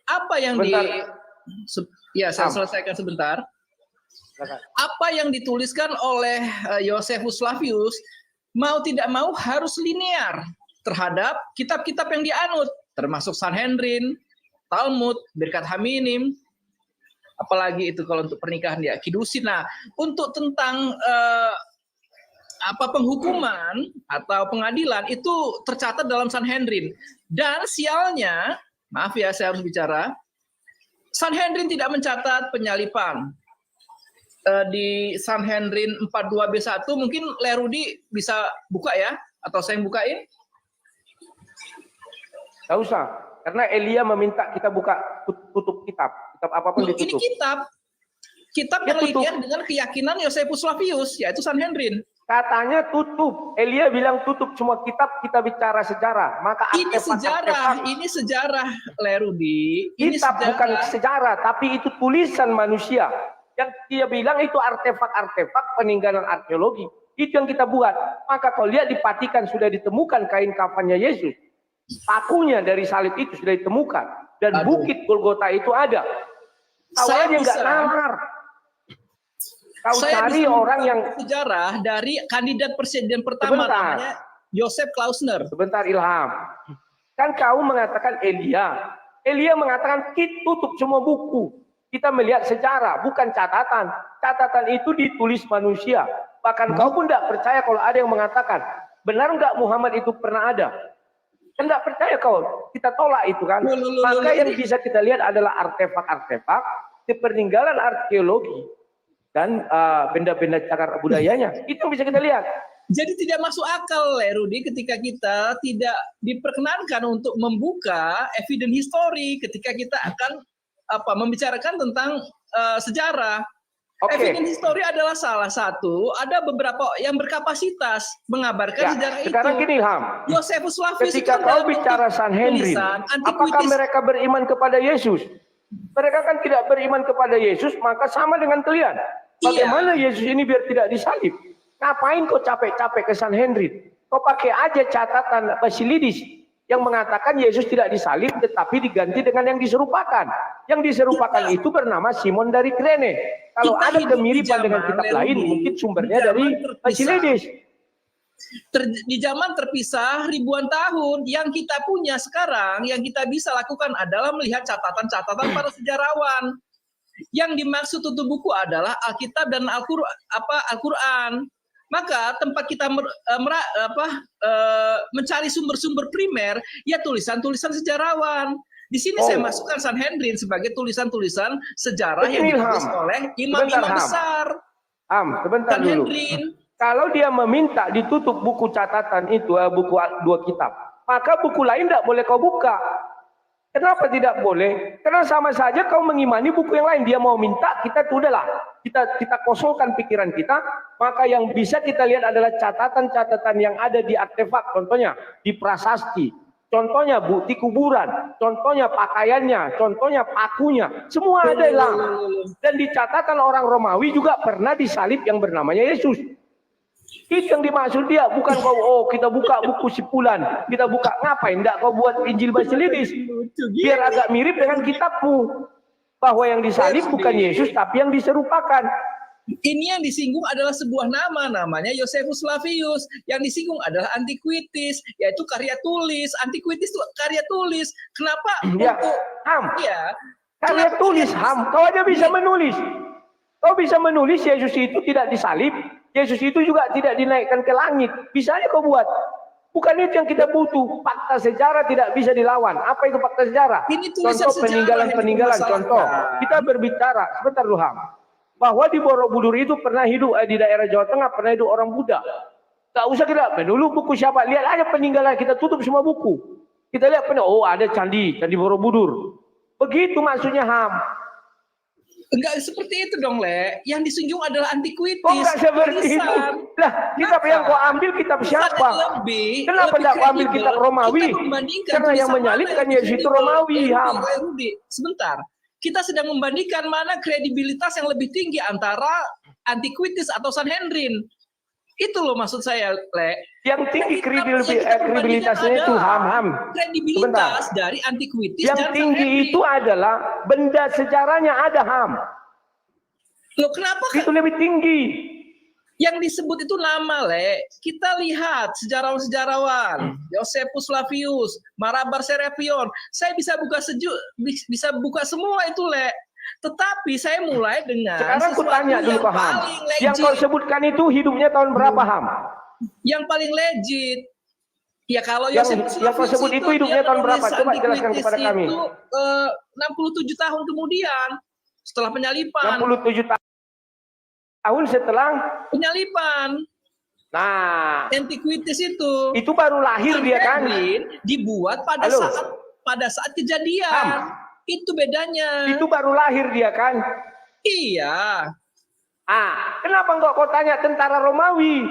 apa yang saya selesaikan sebentar. Apa yang dituliskan oleh Josephus Flavius mau tidak mau harus linear terhadap kitab-kitab yang dianut, termasuk Sanhedrin, Talmud, Birkat Haminim, apalagi itu kalau untuk pernikahan dia Kidusin. Nah, untuk tentang penghukuman atau pengadilan itu tercatat dalam Sanhedrin. Dan sialnya, maaf ya saya harus bicara, Sanhedrin tidak mencatat penyalipan. Di Sanhedrin 42B1 mungkin Lerudi bisa buka ya, atau saya yang bukain?
Nggak usah, karena Elia meminta kita buka tutup kitab apapun ditutup.
Ini kitab yang linear dengan keyakinan Josephus Flavius, yaitu Sanhedrin.
Katanya tutup. Elia bilang tutup semua kitab, kita bicara sejarah. Maka
ini sejarah Lerudi.
Kitab bukan sejarah, tapi itu tulisan manusia. Yang dia bilang itu artefak-artefak peninggalan arkeologi. Itu yang kita buat. Maka kau lihat di Vatikan sudah ditemukan kain kafannya Yesus. Pakunya dari salib itu sudah ditemukan. Dan bukit Golgota itu ada. Awalnya nggak nalar. Kau cari orang yang
sejarah dari kandidat presiden pertama namanya Joseph Klausner.
Sebentar Ilham. Kan kau mengatakan Elia. Elia mengatakan kita tutup semua buku. Kita melihat sejarah, bukan catatan. Catatan itu ditulis manusia. Bahkan kau pun tidak percaya kalau ada yang mengatakan, benar nggak Muhammad itu pernah ada? Kan tidak percaya kau. Kita tolak itu kan. Maka yang bisa kita lihat adalah artefak-artefak, peninggalan arkeologi, dan benda-benda cagar budayanya. Itu yang bisa kita lihat.
Jadi tidak masuk akal, Rudi, ketika kita tidak diperkenankan untuk membuka evidence history ketika kita akan membicarakan tentang sejarah. Evidence history adalah salah satu, ada beberapa yang berkapasitas mengabarkan sejarah itu.
Sekarang gini, Ham.
Josephus Flavius
ketika kau bicara Sanhedrin, apakah mereka beriman kepada Yesus? Mereka kan tidak beriman kepada Yesus, maka sama dengan kalian. Bagaimana Yesus ini biar tidak disalib? Ngapain kau capek-capek ke Sanhedrin? Kau pakai aja catatan Basilidis yang mengatakan Yesus tidak disalib tetapi diganti dengan yang diserupakan. Yang diserupakan itu bernama Simon dari Kirene. Kalau ada kemiripan dengan kitab lain, mungkin sumbernya dari Basilidis.
Di zaman terpisah ribuan tahun, yang kita punya sekarang, yang kita bisa lakukan adalah melihat catatan-catatan para sejarawan. Yang dimaksud tutup buku adalah Alkitab dan Al-Quran. Maka tempat kita mencari sumber-sumber primer, ya tulisan-tulisan sejarawan. Di sini saya masukkan Sanhedrin sebagai tulisan-tulisan sejarah yang ditulis oleh imam-imam besar.
Sebentar dulu. Kalau dia meminta ditutup buku catatan itu, buku 2 kitab, maka buku lain tidak boleh kau buka. Kenapa tidak boleh? Karena sama saja kau mengimani buku yang lain. Dia mau minta, kita udahlah. Kita kosongkan pikiran kita. Maka yang bisa kita lihat adalah catatan-catatan yang ada di artefak. Contohnya di prasasti. Contohnya bukti kuburan. Contohnya pakaiannya. Contohnya pakunya. Semua ada lah. Dan di catatan orang Romawi juga pernah disalib yang bernamanya Yesus. Itu yang dimaksud dia, bukan kau kita buka buku Sipulan, kita buka ngapain? Enggak kau buat Injil Basilidis, biar agak mirip dengan kitabmu, bahwa yang disalib bukan Yesus tapi yang diserupakan.
Ini yang disinggung adalah sebuah nama, namanya Josephus Flavius. Yang disinggung adalah Antiquities, yaitu karya tulis. Antiquities itu karya tulis. Kenapa?
Karya tulis, kau aja bisa menulis. Kau bisa menulis Yesus itu tidak disalib, Yesus itu juga tidak dinaikkan ke langit. Bisa aja kau buat. Bukan itu yang kita butuh. Fakta sejarah tidak bisa dilawan. Apa itu fakta sejarah? Contoh peninggalan-peninggalan. Contoh. Kita berbicara. Sebentar dulu, Ham. Bahwa di Borobudur itu pernah hidup di daerah Jawa Tengah. Pernah hidup orang Buddha. Gak usah kita. Dulu buku siapa? Lihat aja peninggalan. Kita tutup semua buku. Kita lihat. Ada candi. Candi Borobudur. Begitu maksudnya, Ham.
Enggak seperti itu dong, Le. Yang disinggung adalah antiquities.
Oh, enggak seperti itu. Lah, kitab yang kau ambil kitab siapa? Kenapa enggak kau ambil kitab Romawi? Karena yang menyalibkan Yesus itu Romawi, Ham.
Rudi, sebentar. Kita sedang membandingkan mana kredibilitas yang lebih tinggi antara Antiquities atau Sanhedrin. Itu loh maksud saya, Le.
Yang tinggi kredibilitasnya itu Ham.
Kredibilitas dari Antiquities
yang
dan
tinggi
Sanhedrin.
itu adalah benda sejarahnya ada Ham.
Loh kenapa
Itu lebih tinggi.
yang disebut itu nama, Le? Kita lihat sejarawan-sejarawan, Josephus Flavius, Marabar Serapion. Saya bisa buka semua itu, Le. Tetapi saya mulai dengan
Sekarang aku tanya dulu ke Ham. Yang kau sebutkan itu hidupnya tahun berapa, Ham?
Yang paling legit. Ya kalau
Yang kau
Flavius
sebut itu hidupnya
dia
tahun berapa?
menulis
Coba jelaskan
Antiquities
kepada kami.
Itu 67 tahun kemudian setelah penyalipan.
67 tahun setelah
Penyalipan.
Nah,
Antiquities itu
baru lahir dia kan?
Dibuat
Halo.
pada saat kejadian.
Ham.
Itu bedanya.
Itu baru lahir dia kan?
Iya.
Kenapa enggak kau tanya tentara Romawi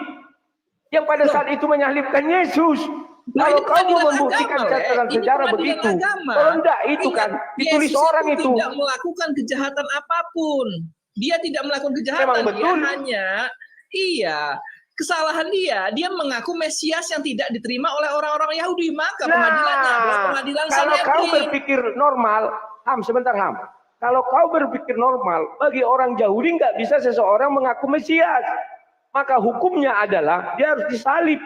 yang pada saat itu menyalibkan Yesus? Kalau
ini
kau mau
pengadilan
membuktikan
agama,
catatan
ini
sejarah
pengadilan
begitu,
agama.
kalau enggak itu kan ditulis
Yesus
orang itu.
tidak melakukan kejahatan apapun. Dia tidak melakukan kejahatan.
Memang betul.
Dia hanya, kesalahan dia mengaku Mesias yang tidak diterima oleh orang-orang Yahudi. Maka pengadilannya adalah pengadilan
kalau kau
Sanhedrin.
berpikir normal, Ham, sebentar Ham. Kalau kau berpikir normal, bagi orang Yahudi nggak bisa seseorang mengaku Mesias. Maka hukumnya adalah dia harus disalib.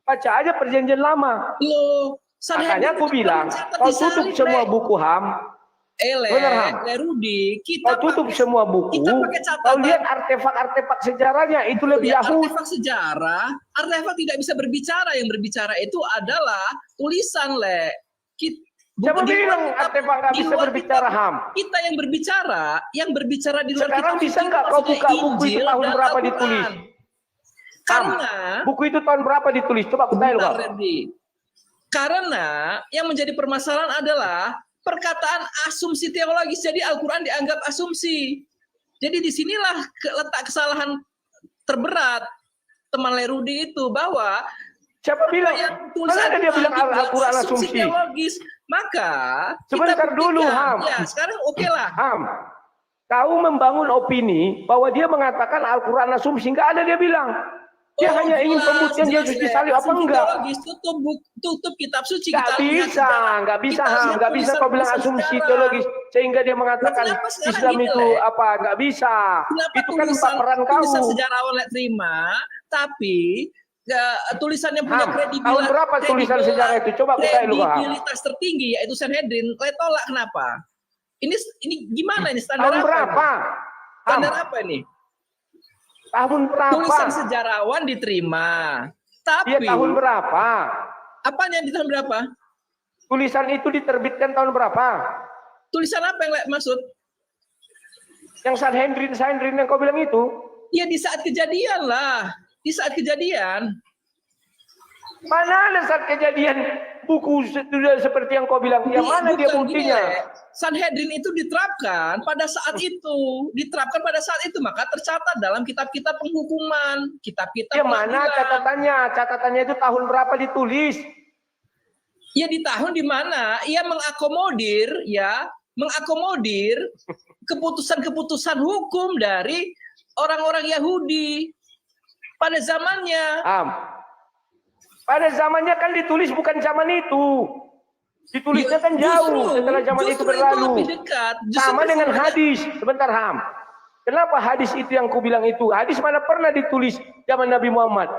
Baca aja perjanjian lama.
Loh,
Makanya aku bilang, kau tutup semua buku Ham. Benar, Ham.
Rudi,
Kau tutup semua buku. Kau lihat artefak-artefak sejarahnya itu lebih Yahudi.
Artefak sejarah, artefak tidak bisa berbicara. Yang berbicara itu adalah tulisan, Le.
Siapa bilang artefak nggak bisa berbicara, Ham?
Kita yang berbicara di luar
Sekarang
kitab
bisa
suci,
nggak kau
maksudnya
buka buku itu
Injil
tahun
dan
berapa
Al-Quran.
ditulis?
Karena
Buku itu tahun berapa ditulis? Coba aku tanya
Bentar,
kau.
Randy. Karena yang menjadi permasalahan adalah perkataan asumsi teologis. Jadi Al-Quran dianggap asumsi. Jadi disinilah letak kesalahan terberat teman Lerudi itu, bahwa
Siapa bilang? Mana ada dia bilang Al-Quran asumsi?
teologis. Maka
Sebentar dulu, Ham.
Ya, sekarang oke lah.
Ham, kau membangun opini bahwa dia mengatakan Al-Quran asumsi. Nggak ada dia bilang. Dia hanya ingin pembuktian Yesus disalib apa enggak?
Teologis, tutup kitab suci.
Nggak bisa, Ham. Nggak bisa kau bilang asumsi teologis sehingga dia mengatakan
Kenapa sekarang
Islam
gini,
itu
Le?
apa? Nggak bisa.
Kenapa
Itu kan peran kau.
tulisan sejarawan Le terima, tapi tulisan yang punya
Ham,
kredibilitas.
tahun berapa tulisan sejarah itu? Coba aku tanya lu, Ham.
Kredibilitas tertinggi yaitu Sanhedrin. Le tolak kenapa? Ini gimana ini standar
Tahun
apa?
berapa?
Ini? Standar apa ini?
Tahun berapa?
Tulisan sejarawan diterima. Tapi
Iya, tahun berapa?
apanya di tahun berapa?
Tulisan itu diterbitkan tahun berapa?
Tulisan apa yang Le maksud?
Yang Sanhedrin yang kau bilang itu?
Ya di saat kejadian lah. Di saat kejadian.
Mana ada saat kejadian buku sudah seperti yang kau bilang? Yang mana dia
Bukan gini,
buktinya?
Le. Sanhedrin itu diterapkan pada saat itu. Maka tercatat dalam kitab-kitab penghukuman. Kitab-kitab
Ya mana
pengadilan.
catatannya? Catatannya itu tahun berapa ditulis?
Ya di tahun di mana ia mengakomodir keputusan-keputusan hukum dari orang-orang Yahudi pada zamannya.
Pada zamannya kan ditulis bukan zaman itu. Ditulisnya kan jauh setelah zaman itu berlalu.
Lebih dekat.
Sama dengan hadis. Sebentar, Ham. Kenapa hadis itu yang ku bilang itu? Hadis mana pernah ditulis zaman Nabi Muhammad?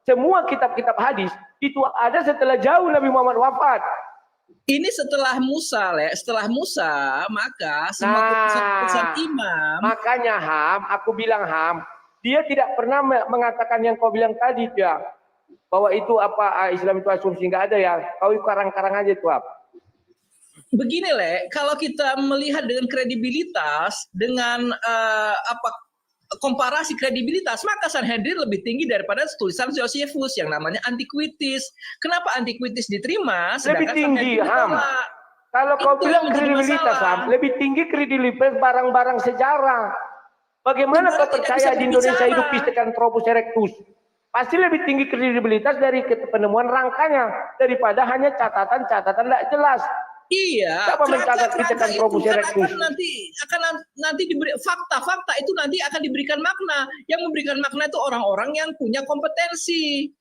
Semua kitab-kitab hadis itu ada setelah jauh Nabi Muhammad wafat.
Ini setelah Musa, Le. Setelah Musa, maka semua keputusan imam.
Makanya, Ham, aku bilang, Ham, dia tidak pernah mengatakan yang kau bilang tadi, ya. Bahwa itu apa Islam itu asumsi, nggak ada ya. Kau karang-karang aja itu apa?
Begini, Le, kalau kita melihat dengan kredibilitas, dengan komparasi kredibilitas, maka Sanhedrin lebih tinggi daripada tulisan Josephus yang namanya Antiquities. Kenapa Antiquities diterima?
Lebih tinggi, Ham. Kalau kau
Itu
bilang
yang menjadi
kredibilitas,
masalah.
Ham, lebih tinggi kredibilitas barang-barang sejarah. Bagaimana
Negara
kau
tidak
percaya
bisa
di Indonesia
berbicara.
hidup Pithecanthropus erectus? Pasti lebih tinggi kredibilitas dari penemuan rangkanya daripada hanya catatan-catatan tidak jelas.
Iya,
Siapa mencatat
kerangka itu
Pithecanthropus
kan
erectus?
nanti diberi fakta itu nanti akan diberikan makna. Yang memberikan makna itu orang-orang yang punya kompetensi.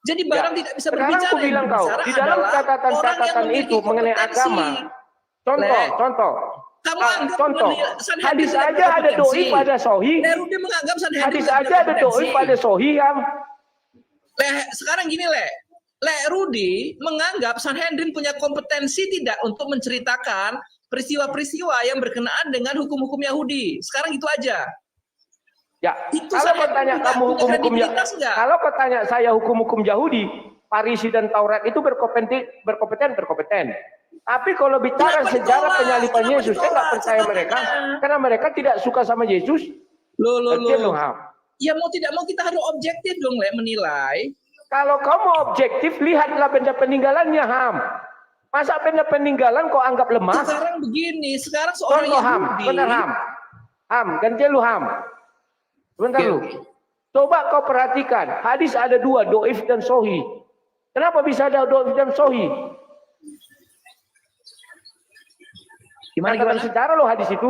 Jadi barang tidak bisa
Sekarang
berbicara.
aku bilang
Yang
kau,
berbicara
di dalam
adalah orang yang
catatan-catatan
memiliki
itu mengenai
kompetensi.
agama, contoh,
Kamu anggap
contoh,
Sanhedrin
hadis
tidak
aja ada
berkompetensi.
doif, ada sohi,
Lerudi menganggap Sanhedrin
hadis
tidak
aja ada
berkompetensi.
doif, ada sohi, Ham.
Sekarang gini, Rudi menganggap Sanhedrin punya kompetensi tidak untuk menceritakan peristiwa-peristiwa yang berkenaan dengan hukum-hukum Yahudi. Sekarang itu aja.
Ya,
Itu
kalau kau tanya
punya
kamu hukum-hukum
kredibilitas nggak?
kalau kau tanya saya hukum-hukum Yahudi, Farisi dan Taurat itu berkompeten. Tapi kalau bicara
Kenapa
sejarah
ditolak?
penyaliban
Kenapa
Yesus, saya nggak
ditolak
percaya mereka
catatannya?
karena mereka tidak suka sama Yesus. Betul loh,
Loh.
Ham.
Ya mau tidak mau kita harus objektif dong, menilai.
Kalau kau mau objektif, lihatlah benda peninggalannya, Ham. Masa benda peninggalan kau anggap lemah?
Sekarang begini, sekarang seorang
Contoh, Ham,
Yahudi.
benar, Ham. Ham, ganti lu, Ham. Sebentar
Oke,
lu. Coba kau perhatikan, hadis ada dua, doif dan sohi. Kenapa bisa ada doif dan sohi?
Gimana?
Sejarah loh hadis itu.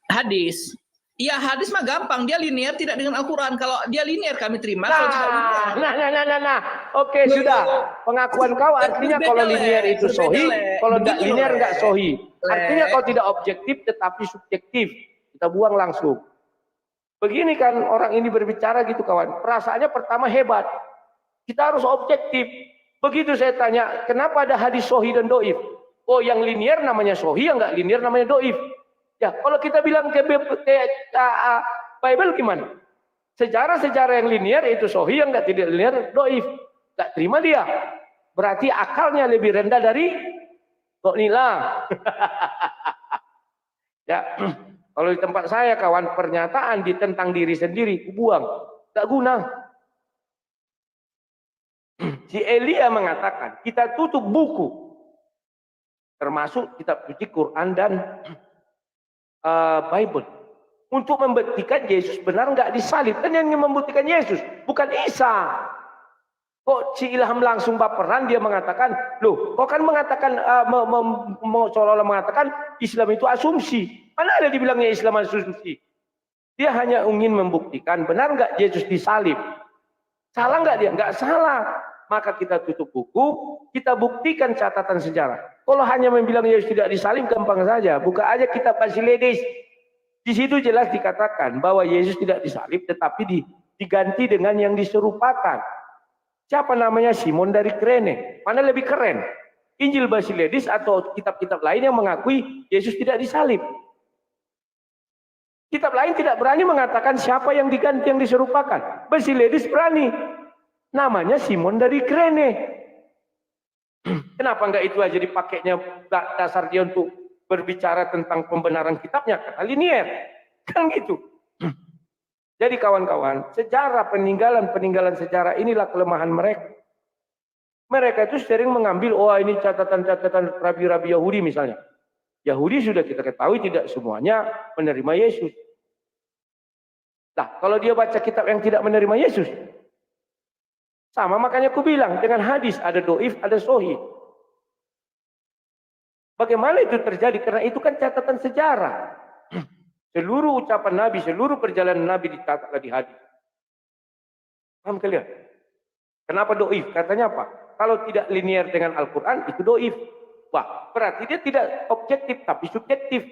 Hadis. Iya, hadis mah gampang, dia linear tidak dengan Al-Quran. Kalau dia linear kami terima, kalau tidak linear.
Nah. Oke, sudah. Pengakuan kau artinya kalau linear itu sohi, kalau tidak linear nggak sohi. Artinya kau tidak objektif tetapi subjektif. Kita buang langsung. Begini kan orang ini berbicara gitu kawan. Perasaannya pertama hebat. Kita harus objektif. Begitu saya tanya, kenapa ada hadis sohi dan doif? Oh, yang linear namanya sohi, yang nggak linear namanya doif. Ya, kalau kita bilang ke Bible gimana? Sejarah-sejarah yang linear itu sohi, yang nggak tidak linear doif. Nggak terima dia. Berarti akalnya lebih rendah dari Nila. Ya, kalau di tempat saya kawan, pernyataan tentang diri sendiri buang, nggak guna. Si Elia mengatakan kita tutup buku, termasuk kitab suci Quran dan Bible, untuk membuktikan Yesus benar nggak disalib. Dan yang membuktikan Yesus bukan Isa. Kok si Ilham langsung baperan, dia mengatakan, loh, kok kan mengatakan seolah-olah mengatakan Islam itu asumsi. Mana ada dibilangnya Islam asumsi? Dia hanya ingin membuktikan benar nggak Yesus disalib. Salah nggak dia? Nggak salah. Maka kita tutup buku, kita buktikan catatan sejarah. Kalau hanya membilang Yesus tidak disalib, gampang saja. Buka aja kitab Basiledes. Di situ jelas dikatakan bahwa Yesus tidak disalib, tetapi diganti dengan yang diserupakan. Siapa namanya? Simon dari Kirene. Mana lebih keren? Injil Basiledes atau kitab-kitab lain yang mengakui Yesus tidak disalib. Kitab lain tidak berani mengatakan siapa yang diganti, yang diserupakan. Basiledes berani. Namanya Simon dari Kirene. Kenapa enggak itu aja dipakainya dasar dia untuk berbicara tentang pembenaran kitabnya? Kata linear. Kan gitu. Jadi kawan-kawan, sejarah peninggalan sejarah inilah kelemahan mereka. Mereka itu sering mengambil, ini catatan-catatan rabi-rabi Yahudi misalnya. Yahudi sudah kita ketahui tidak semuanya menerima Yesus. Nah, kalau dia baca kitab yang tidak menerima Yesus, sama makanya aku bilang, dengan hadis ada doif, ada sohi. Bagaimana itu terjadi? Karena itu kan catatan sejarah. Seluruh ucapan Nabi, seluruh perjalanan Nabi dicatatlah di hadis. Paham kalian? Kenapa doif? Katanya apa? Kalau tidak linear dengan Al-Quran, itu doif. Wah, berarti dia tidak objektif, tapi subjektif.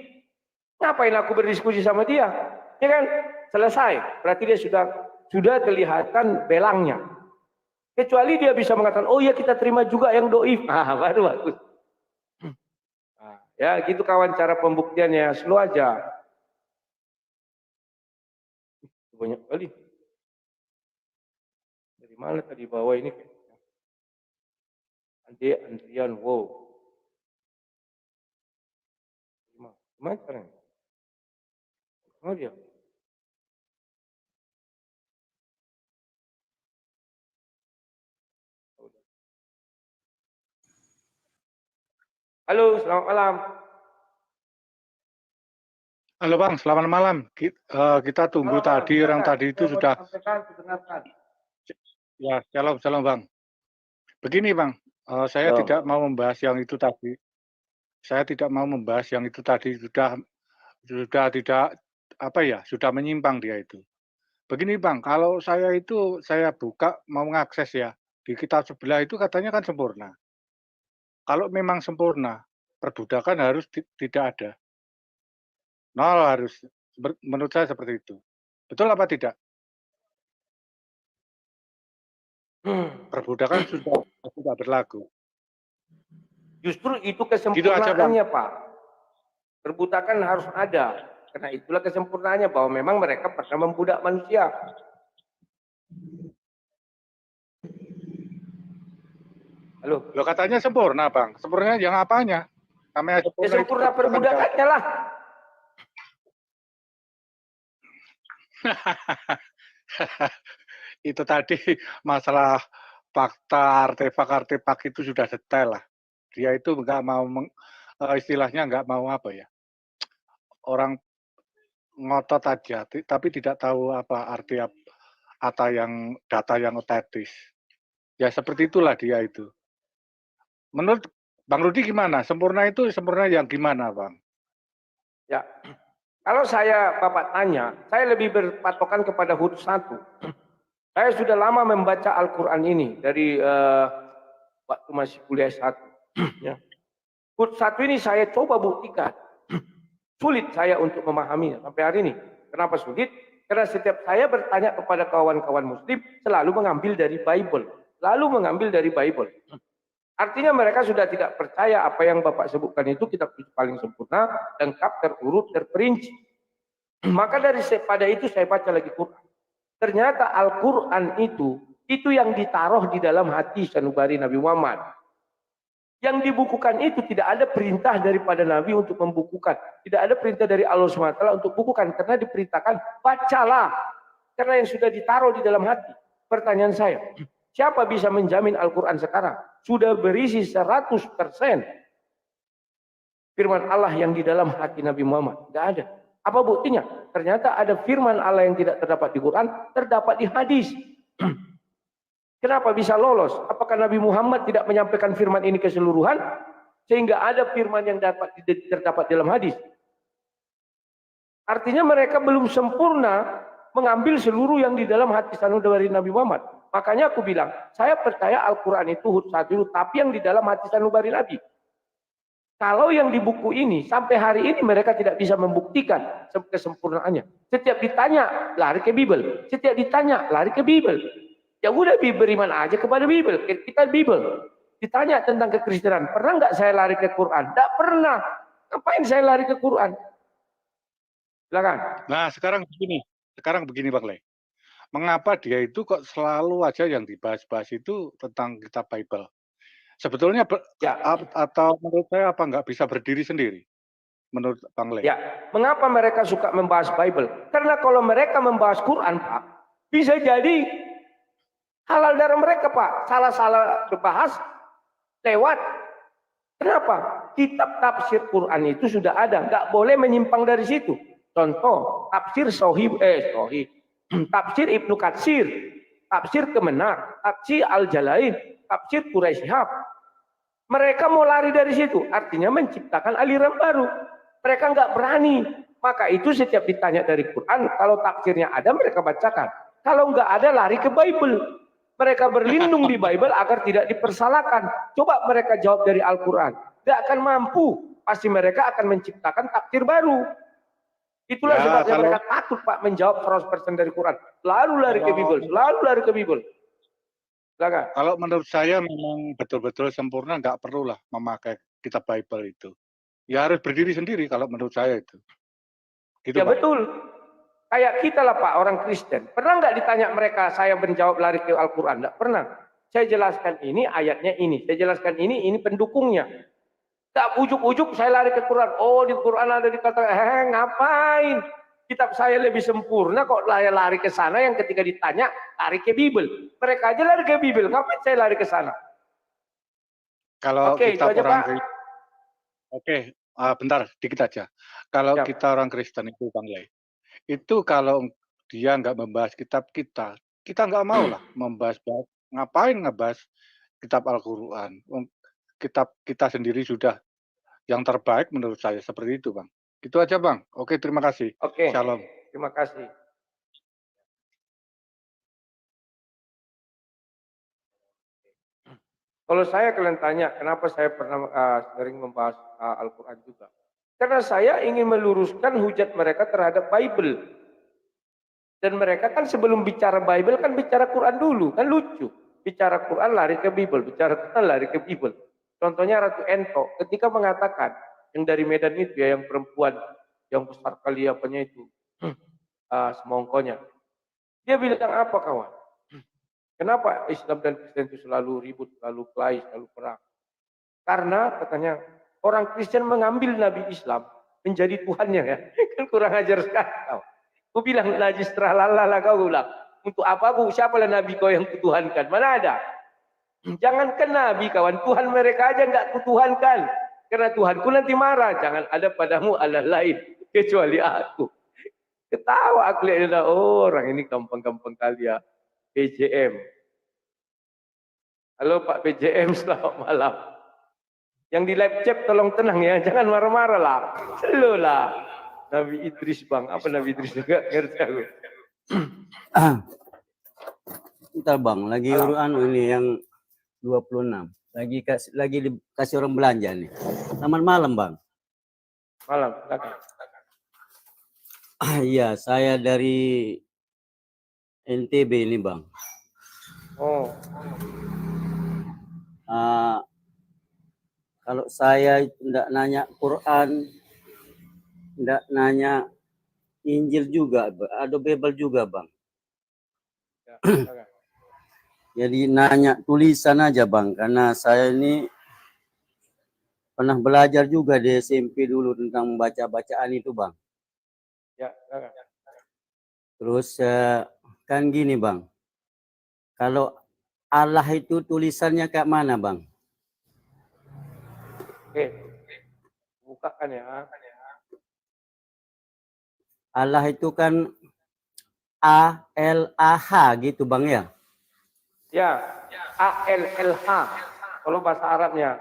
Ngapain aku berdiskusi sama dia? Ya kan? Selesai. Berarti dia sudah kelihatan belangnya. Kecuali dia bisa mengatakan, oh ya kita terima juga yang doif. Baru bagus. Ya gitu kawan cara pembuktiannya. Slow aja. Banyak kali. Dari mana tadi bawah ini? Antrian, wow. Gimana caranya? Oh dia. Halo, selamat malam.
Halo Bang, selamat malam. Kita tunggu
Halo, Bang.
tadi, orang
Silakan.
tadi itu
Saya mau
sudah,
sampaikan, dengarkan.
ya, shalom Bang. Begini Bang, saya
Yo.
tidak mau membahas yang itu tadi. Saya tidak mau membahas yang itu tadi, sudah tidak, apa ya, sudah menyimpang dia itu. Begini Bang, kalau saya itu, saya buka, mau mengakses ya, di kitab sebelah itu katanya kan sempurna. Kalau memang sempurna, perbudakan harus tidak ada. Nol harus, menurut saya seperti itu. Betul apa tidak? Perbudakan sudah berlaku.
Justru itu
Gitu aja Bang.
kesempurnaannya, Pak. Perbudakan harus ada. Karena itulah kesempurnaannya bahwa memang mereka pernah membudak manusia. Halo.
Loh katanya sempurna Bang. Sempurna yang apanya? Namanya
Ya,
sempurna,
sempurna perbudakannya lah.
Itu tadi masalah fakta artefak itu sudah detail lah. Dia itu nggak mau istilahnya nggak mau apa ya, orang ngotot aja, tapi tidak tahu apa arti data yang otentis. Ya seperti itulah dia itu. Menurut Bang Rudi gimana? Sempurna itu sempurna yang gimana Bang?
Ya, kalau Bapak tanya, saya lebih berpatokan kepada HUT 1. Saya sudah lama membaca Al-Quran ini dari waktu masih kuliah 1. Ya. HUT 1 ini saya coba buktikan. Sulit saya untuk memahaminya sampai hari ini. Kenapa sulit? Karena setiap saya bertanya kepada kawan-kawan muslim, selalu mengambil dari Bible. Artinya mereka sudah tidak percaya apa yang Bapak sebutkan itu kitab paling sempurna, lengkap, terurut, terperinci. Maka pada itu saya baca lagi Quran. Ternyata Al-Quran itu yang ditaruh di dalam hati sanubari Nabi Muhammad. Yang dibukukan itu tidak ada perintah daripada Nabi untuk membukukan. Tidak ada perintah dari Allah SWT untuk bukukan. Karena diperintahkan, bacalah. Karena yang sudah ditaruh di dalam hati. Pertanyaan saya, siapa bisa menjamin Al-Quran sekarang? Sudah berisi 100% firman Allah yang di dalam hati Nabi Muhammad. Tidak ada. Apa buktinya? Ternyata ada firman Allah yang tidak terdapat di Quran, terdapat di hadis. Kenapa bisa lolos? Apakah Nabi Muhammad tidak menyampaikan firman ini keseluruhan? Sehingga ada firman yang terdapat dalam hadis. Artinya mereka belum sempurna mengambil seluruh yang di dalam hati sanubari Nabi Muhammad. Makanya aku bilang, saya percaya Al-Quran itu HUT 1, tapi yang di dalam hati sanubari Nabi. Kalau yang di buku ini, sampai hari ini mereka tidak bisa membuktikan kesempurnaannya. Setiap ditanya, lari ke Bible. Setiap ditanya, lari ke Bible. Ya udah beriman aja kepada Bible. Kita Bible. Ditanya tentang kekristenan, pernah nggak saya lari ke Quran? Nggak pernah. Ngapain saya lari ke Quran? Silakan.
Nah sekarang begini Bang Le. Mengapa dia itu kok selalu aja yang dibahas-bahas itu tentang kitab Bible? Sebetulnya atau menurut saya apa nggak bisa berdiri sendiri? Menurut Bang Le.
Ya, mengapa mereka suka membahas Bible? Karena kalau mereka membahas Quran, Pak, bisa jadi halal darah mereka, Pak. Salah-salah berbahas lewat. Kenapa? Kitab tafsir Quran itu sudah ada, nggak boleh menyimpang dari situ. Contoh, tafsir tafsir Ibnu Katsir, tafsir Kemenak, tafsir Al-Jalain, tafsir Quraisy Shihab. Mereka mau lari dari situ, artinya menciptakan aliran baru. Mereka nggak berani. Maka itu setiap ditanya dari Quran, kalau tafsirnya ada mereka bacakan. Kalau nggak ada lari ke Bible. Mereka berlindung di Bible agar tidak dipersalahkan. Coba mereka jawab dari Al-Quran. Nggak akan mampu. Pasti mereka akan menciptakan tafsir baru. Itulah sebabnya mereka takut Pak menjawab 100% dari Quran. Lalu lari ke Bible. Silakan.
Kalau menurut saya memang betul-betul sempurna, nggak perlulah memakai kitab Bible itu. Ya harus berdiri sendiri kalau menurut saya itu. Gitu,
Ya
Pak.
betul. Kayak kita lah Pak, orang Kristen. Pernah nggak ditanya mereka, saya menjawab lari ke Al-Quran? Nggak pernah. Saya jelaskan ini, ayatnya ini. Saya jelaskan ini pendukungnya. Tak ujuk-ujuk saya lari ke Quran. Oh di Quran ada dikatakan, ngapain? Kitab saya lebih sempurna kok lari ke sana yang ketika ditanya lari ke Bible. Mereka aja lari ke Bible, ngapain saya lari ke sana?
Kalau
Oke,
kitab
itu aja,
orang
Pak.
Oke, bentar, dikit aja. Kalau
Siap.
kita orang Kristen itu, Bang Lei, itu kalau dia nggak membahas kitab kita nggak mau lah membahas, ngapain ngebahas kitab Al-Quran. Kitab kita sendiri sudah yang terbaik menurut saya, seperti itu, Bang. Gitu aja, Bang. Oke, terima kasih.
Oke,
Shalom.
terima kasih. Kalau saya kalian tanya, kenapa saya pernah sering membahas Al-Quran juga? Karena saya ingin meluruskan hujat mereka terhadap Bible. Dan mereka kan sebelum bicara Bible kan bicara Quran dulu, kan lucu. Bicara Quran lari ke Bible, bicara Quran lari ke Bible. Contohnya Ratu Ento ketika mengatakan yang dari Medan itu ya, yang perempuan yang besar kali apanya itu, semongkonya. Dia bilang apa kawan? Kenapa Islam dan Kristen itu selalu ribut, selalu kelahi, selalu perang? Karena katanya orang Kristen mengambil Nabi Islam menjadi Tuhannya ya. Kan kurang ajar sekali kau. Aku bilang najis terhalala kau bilang. Untuk apa aku? Siapalah Nabi kau yang kutuhankan? Mana ada? Jangankan Nabi kawan, Tuhan mereka aja enggak kutuhankan. Karena Tuhanku nanti marah. Jangan ada padamu Allah lain kecuali aku. Ketawa aku lihat orang ini gampang-gampang kali ya. PJM. Halo Pak PJM, selamat malam. Yang di live chat tolong tenang ya, jangan marah-marah lah. Selalu lah. Nabi Idris Bang, apa Nabi Idris juga ngerti aku.
Bentar Bang, lagi ini yang 26. Lagi dikasih orang belanja nih. Selamat malam Bang.
Malam, silakan.
Iya, saya dari NTB ini Bang.
Oh.
Kalau saya tidak nanya Quran, tidak nanya Injil juga, ada Bible juga Bang.
Ya,
jadi nanya tulisan aja Bang, karena saya ini pernah belajar juga di SMP dulu tentang baca-bacaan itu Bang.
ya.
Terus kan gini Bang, kalau Allah itu tulisannya kayak mana Bang?
Oke, bukakan ya.
Allah itu kan A-L-A-H gitu Bang ya?
Ya, A-L-L-H. Kalau bahasa Arabnya.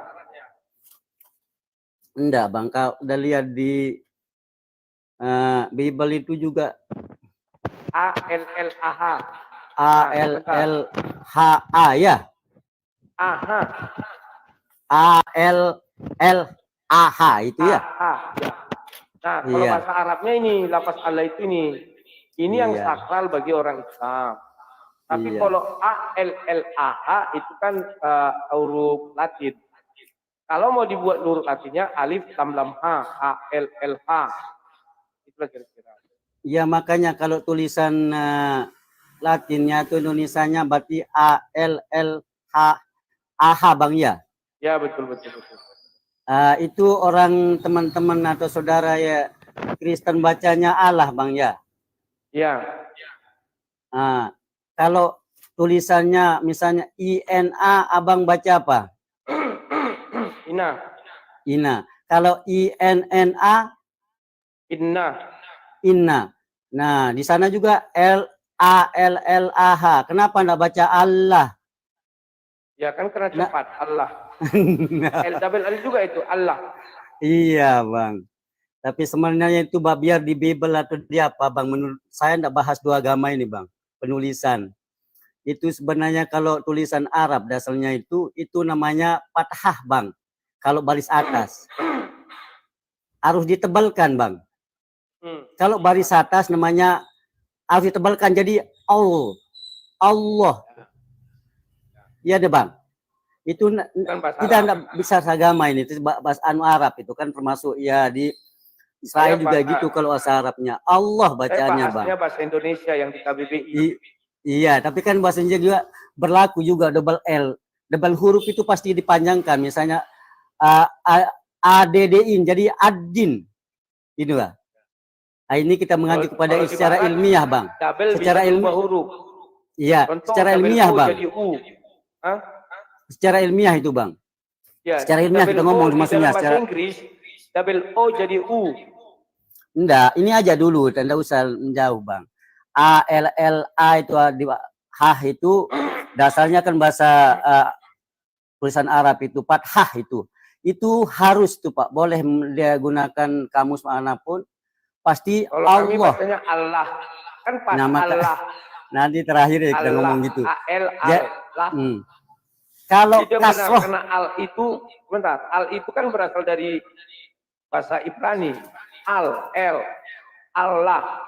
Enggak Bang, kalau udah lihat di Bible itu juga
A-L-L-A-H.
A-L-L-H-A ya?
Aha.
A-L-L-A-H itu ya?
Ya. Nah, kalau
Iya.
bahasa Arabnya ini, lapas Allah itu ini. Ini yang
Iya.
sakral bagi orang Islam. Tapi
Iya.
kalau A-L-L-A-H itu kan huruf Latin. Kalau mau dibuat huruf Latinnya alif lam H, A-L-L-H. Itulah kira-kira.
Ya makanya kalau tulisan Latinnya atau Indonesianya berarti A-L-L-H-A-H Bang ya?
Ya betul.
Itu orang teman-teman atau saudara ya Kristen bacanya Allah Bang ya?
Ya.
Kalau tulisannya misalnya I-N-A Abang baca apa?
Ina.
Ina. Kalau I-N-N-A?
Inna.
Inna. Nah, di sana juga A-L-L-A-H. Kenapa enggak baca Allah?
Ya kan karena cepat Allah. Double L juga itu Allah.
Iya Bang. Tapi sebenarnya itu biar di Bible atau di apa Bang. Menurut saya enggak bahas dua agama ini Bang. Penulisan. Itu sebenarnya kalau tulisan Arab dasarnya itu namanya fathah Bang. Kalau baris atas. Harus ditebalkan Bang. Kalau baris atas namanya harus ditebalkan jadi Allah. Iya deh Bang. Itu kita enggak bisa agama ini, itu bahasa Arab itu kan termasuk ya di Israel juga gitu kalau bahasa Arabnya. Allah bacanya Bang.
Bahasa Indonesia yang di KBBI.
Iya, tapi kan bahasa Indonesia juga berlaku juga double L. Double huruf itu pasti dipanjangkan, misalnya ADDIN jadi adin. Gitu lah. Nah, ini kita mengacu kepada secara ilmiah Bang. Secara ilmiah huruf. Iya, secara ilmiah Bang. Secara ilmiah itu Bang.
Ya,
secara ilmiah kita ngomong maksudnya secara
Inggris double O jadi U.
Enggak, ini aja dulu, tidak usah menjauh bang. A L L A itu H itu dasarnya kan bahasa tulisan Arab itu fathah itu harus tuh Pak, boleh dia gunakan kamus manapun pasti
Kalau kami
Allah.
bacanya Allah, kan pas
Nama
Allah.
nanti terakhir ya kita
Allah,
ngomong gitu.
A-L,
Ya,
Allah.
Kalau
Jadi benar,
kasroh,
karena al itu, bentar, al itu kan berasal dari bahasa Ibrani. Al, El, Allah,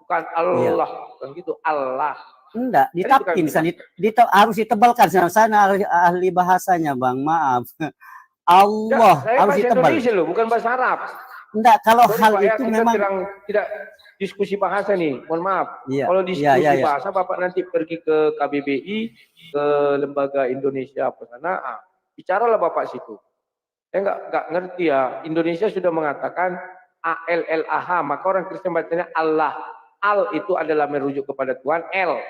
bukan Allah, bukan gitu, Allah.
enggak,
Jadi
ditapkin,
bukan
harus ditebalkan. Sana ahli bahasanya bang, maaf. Allah
saya
harus
bahasa
ditebal.
Indonesia loh, bukan bahasa Arab.
Enggak, kalau
Sorry,
hal
Pak, ya,
itu
kita
memang
tidak diskusi bahasa nih, mohon maaf.
Iya,
Kalau diskusi
iya.
bahasa, Bapak nanti pergi ke KBBI, ke Lembaga Indonesia apa sana, bicaralah Bapak situ. Saya nggak ngerti ya, Indonesia sudah mengatakan ALLAH, maka orang Kristen bacanya Allah. Al itu adalah merujuk kepada Tuhan, L.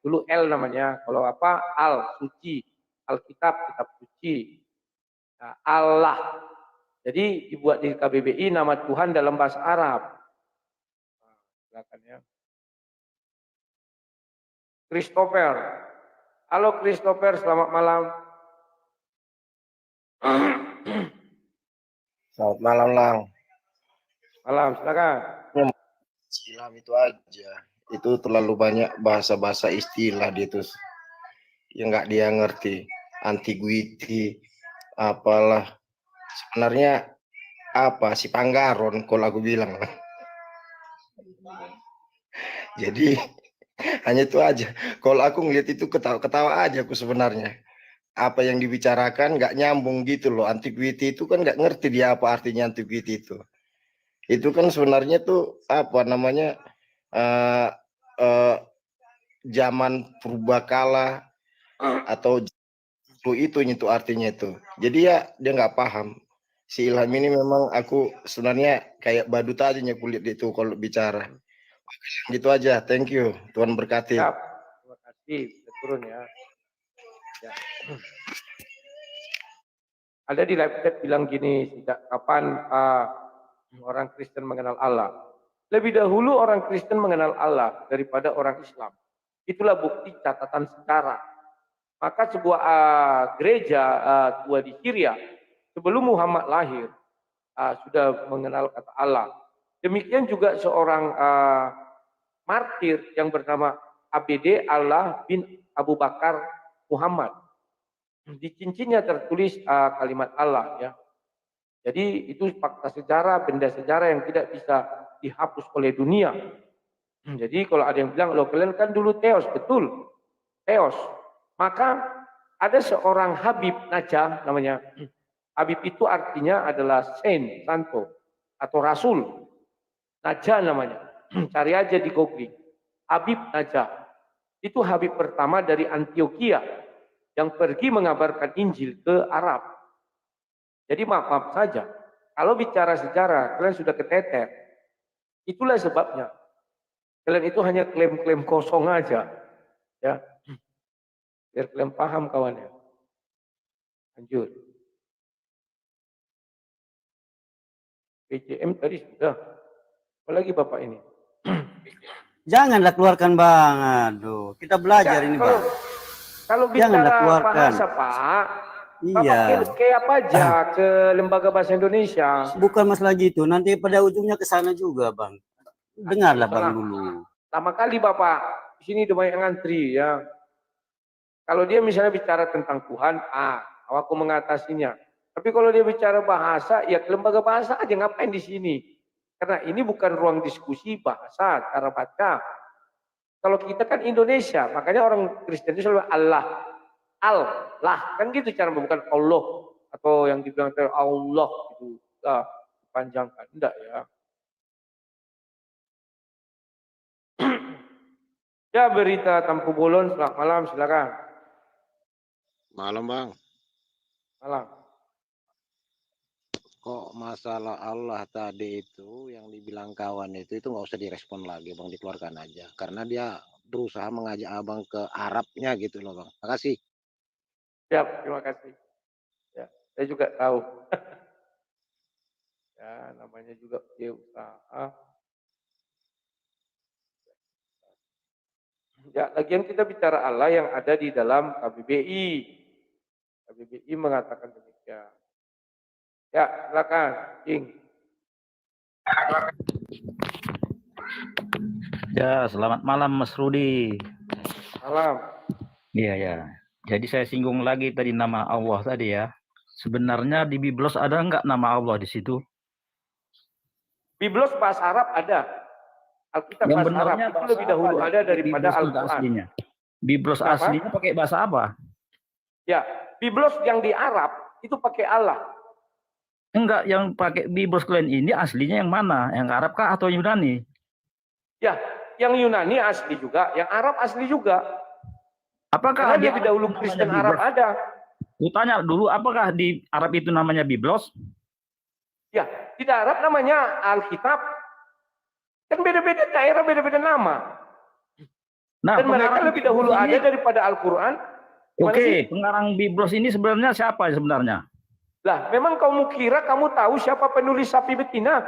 Dulu L namanya, kalau apa? Al, suci. Alkitab, kitab suci. Nah, Allah. Jadi dibuat di KBBI nama Tuhan dalam bahasa Arab. Nah, silakan ya. Christopher. Halo Christopher, selamat malam.
Selamat malam, Lang.
Malam, silakan.
Islam itu aja. Itu terlalu banyak bahasa-bahasa istilah dia tuh yang nggak dia ngerti. Antiguity, apalah. Sebenarnya apa si Panggaron kalau aku bilang. Jadi hanya itu aja. Kalau aku ngeliat itu ketawa-ketawa aja aku sebenarnya. Apa yang dibicarakan nggak nyambung gitu loh. Antiquity itu kan nggak ngerti dia apa artinya antiquity itu. Itu kan sebenarnya tuh apa namanya zaman purbakala atau itu artinya itu. Jadi ya dia nggak paham. Si Ilham ini memang aku sebenarnya kayak badut aja kulit itu kalau bicara. Gitu aja. Thank you. Tuhan berkati.
Siap. Terima kasih. Bisa turun ya. Ada di live chat bilang gini, sejak kapan orang Kristen mengenal Allah? Lebih dahulu orang Kristen mengenal Allah daripada orang Islam. Itulah bukti catatan sejarah. Maka sebuah gereja tua di Syria sebelum Muhammad lahir sudah mengenal kata Allah. Demikian juga seorang martir yang bernama ABD Allah bin Abu Bakar Muhammad. Di cincinnya tertulis kalimat Allah ya. Jadi itu fakta sejarah, benda sejarah yang tidak bisa dihapus oleh dunia. Jadi kalau ada yang bilang, loh kalian kan dulu teos, betul, teos. Maka ada seorang Habib Najah namanya. Habib itu artinya adalah saint, santo, atau rasul. Najah namanya. Cari aja di Google. Habib Najah. Itu Habib pertama dari Antioquia yang pergi mengabarkan Injil ke Arab. Jadi maaf saja, kalau bicara sejarah, kalian sudah keteter. Itulah sebabnya. Kalian itu hanya klaim-klaim kosong aja. Ya. Biar kalian paham kawan ya. Lanjut. PJM tadi sudah. Apalagi Bapak ini.
Janganlah keluarkan bang, aduh, kita belajar ini bang.
Kalau bicara bahasa Pak,
iya.
Bapak kayak apa aja ke Lembaga Bahasa Indonesia.
Bukan masalah gitu, nanti pada ujungnya ke sana juga bang. Dengarlah bang dulu.
Lama kali Bapak, di sini udah banyak ngantri ya. Kalau dia misalnya bicara tentang Tuhan, aku mengatasinya. Tapi kalau dia bicara bahasa, ya ke lembaga bahasa aja, ngapain di sini? Karena ini bukan ruang diskusi bahasa, cara baca. Kalau kita kan Indonesia, makanya orang Kristen itu selalu Allah. Allah, kan gitu cara bukan Allah. Atau yang dibilang Allah gitu. Panjangkan, enggak ya. Ya berita Tampu Bolon, selamat malam, silakan.
Malam bang.
Malam.
Kok masalah Allah tadi itu yang dibilang kawan itu nggak usah direspon lagi bang, dikeluarkan aja. Karena dia berusaha mengajak abang ke Arabnya gitu loh bang. Makasih.
Siap, terima kasih. Ya, saya juga tahu. Ya. Ya, namanya juga usaha. Ya, lagian kita bicara Allah yang ada di dalam KBBI. KBBI mengatakan demikian. Ya, silakan, King.
Ya, selamat malam Mas Rudi.
Malam.
Iya ya. Jadi saya singgung lagi tadi nama Allah tadi ya. Sebenarnya di Biblos ada nggak nama Allah di situ?
Biblos bahasa Arab ada. Alkitab
Yang
bahasa Arab
benarnya
itu
bahasa
lebih dahulu
apa
ada daripada
Biblos itu
Al-Quran.
aslinya? Biblos
Kenapa?
aslinya pakai bahasa apa?
Ya, Biblos yang di Arab itu pakai Allah.
Enggak, yang pakai Biblos kalian ini aslinya yang mana? Yang Arab kah atau Yunani?
Ya, yang Yunani asli juga, yang Arab asli juga.
Apakah
Karena
di
lebih
Arab
dahulu
itu
Kristen
namanya
Arab
Biblos?
ada.
Lu tanya dulu, apakah di Arab itu namanya Biblos?
Ya, di Arab namanya Alkitab. Kan beda-beda daerah, beda-beda nama.
Nah,
Dan mereka
pengarang
lebih dahulu
Biblos
ada
ini,
daripada Al-Quran. Gimana
oke,
sih?
pengarang Biblos ini sebenarnya siapa sebenarnya?
Lah, memang kamu kira kamu tahu siapa penulis sapi betina?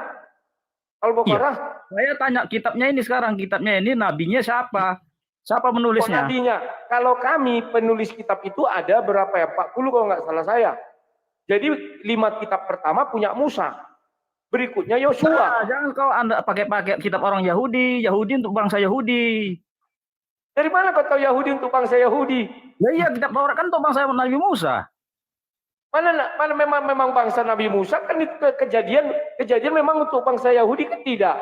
Al-Baqarah?
Saya tanya kitabnya ini sekarang, kitabnya ini nabinya siapa? Siapa
Kok
menulisnya?
nabinya? Kalau kami penulis kitab itu ada berapa ya? 40 kalau nggak salah saya. Jadi 5 kitab pertama punya Musa. Berikutnya Yosua.
Nah, jangan kau Anda pakai kitab orang Yahudi, Yahudi untuk bangsa Yahudi.
Dari mana kau tahu Yahudi untuk bangsa Yahudi?
Ya iya, kitab Taurat kan untuk bangsa Nabi Musa.
Mana memang bangsa Nabi Musa kan itu kejadian memang untuk bangsa Yahudi kan tidak.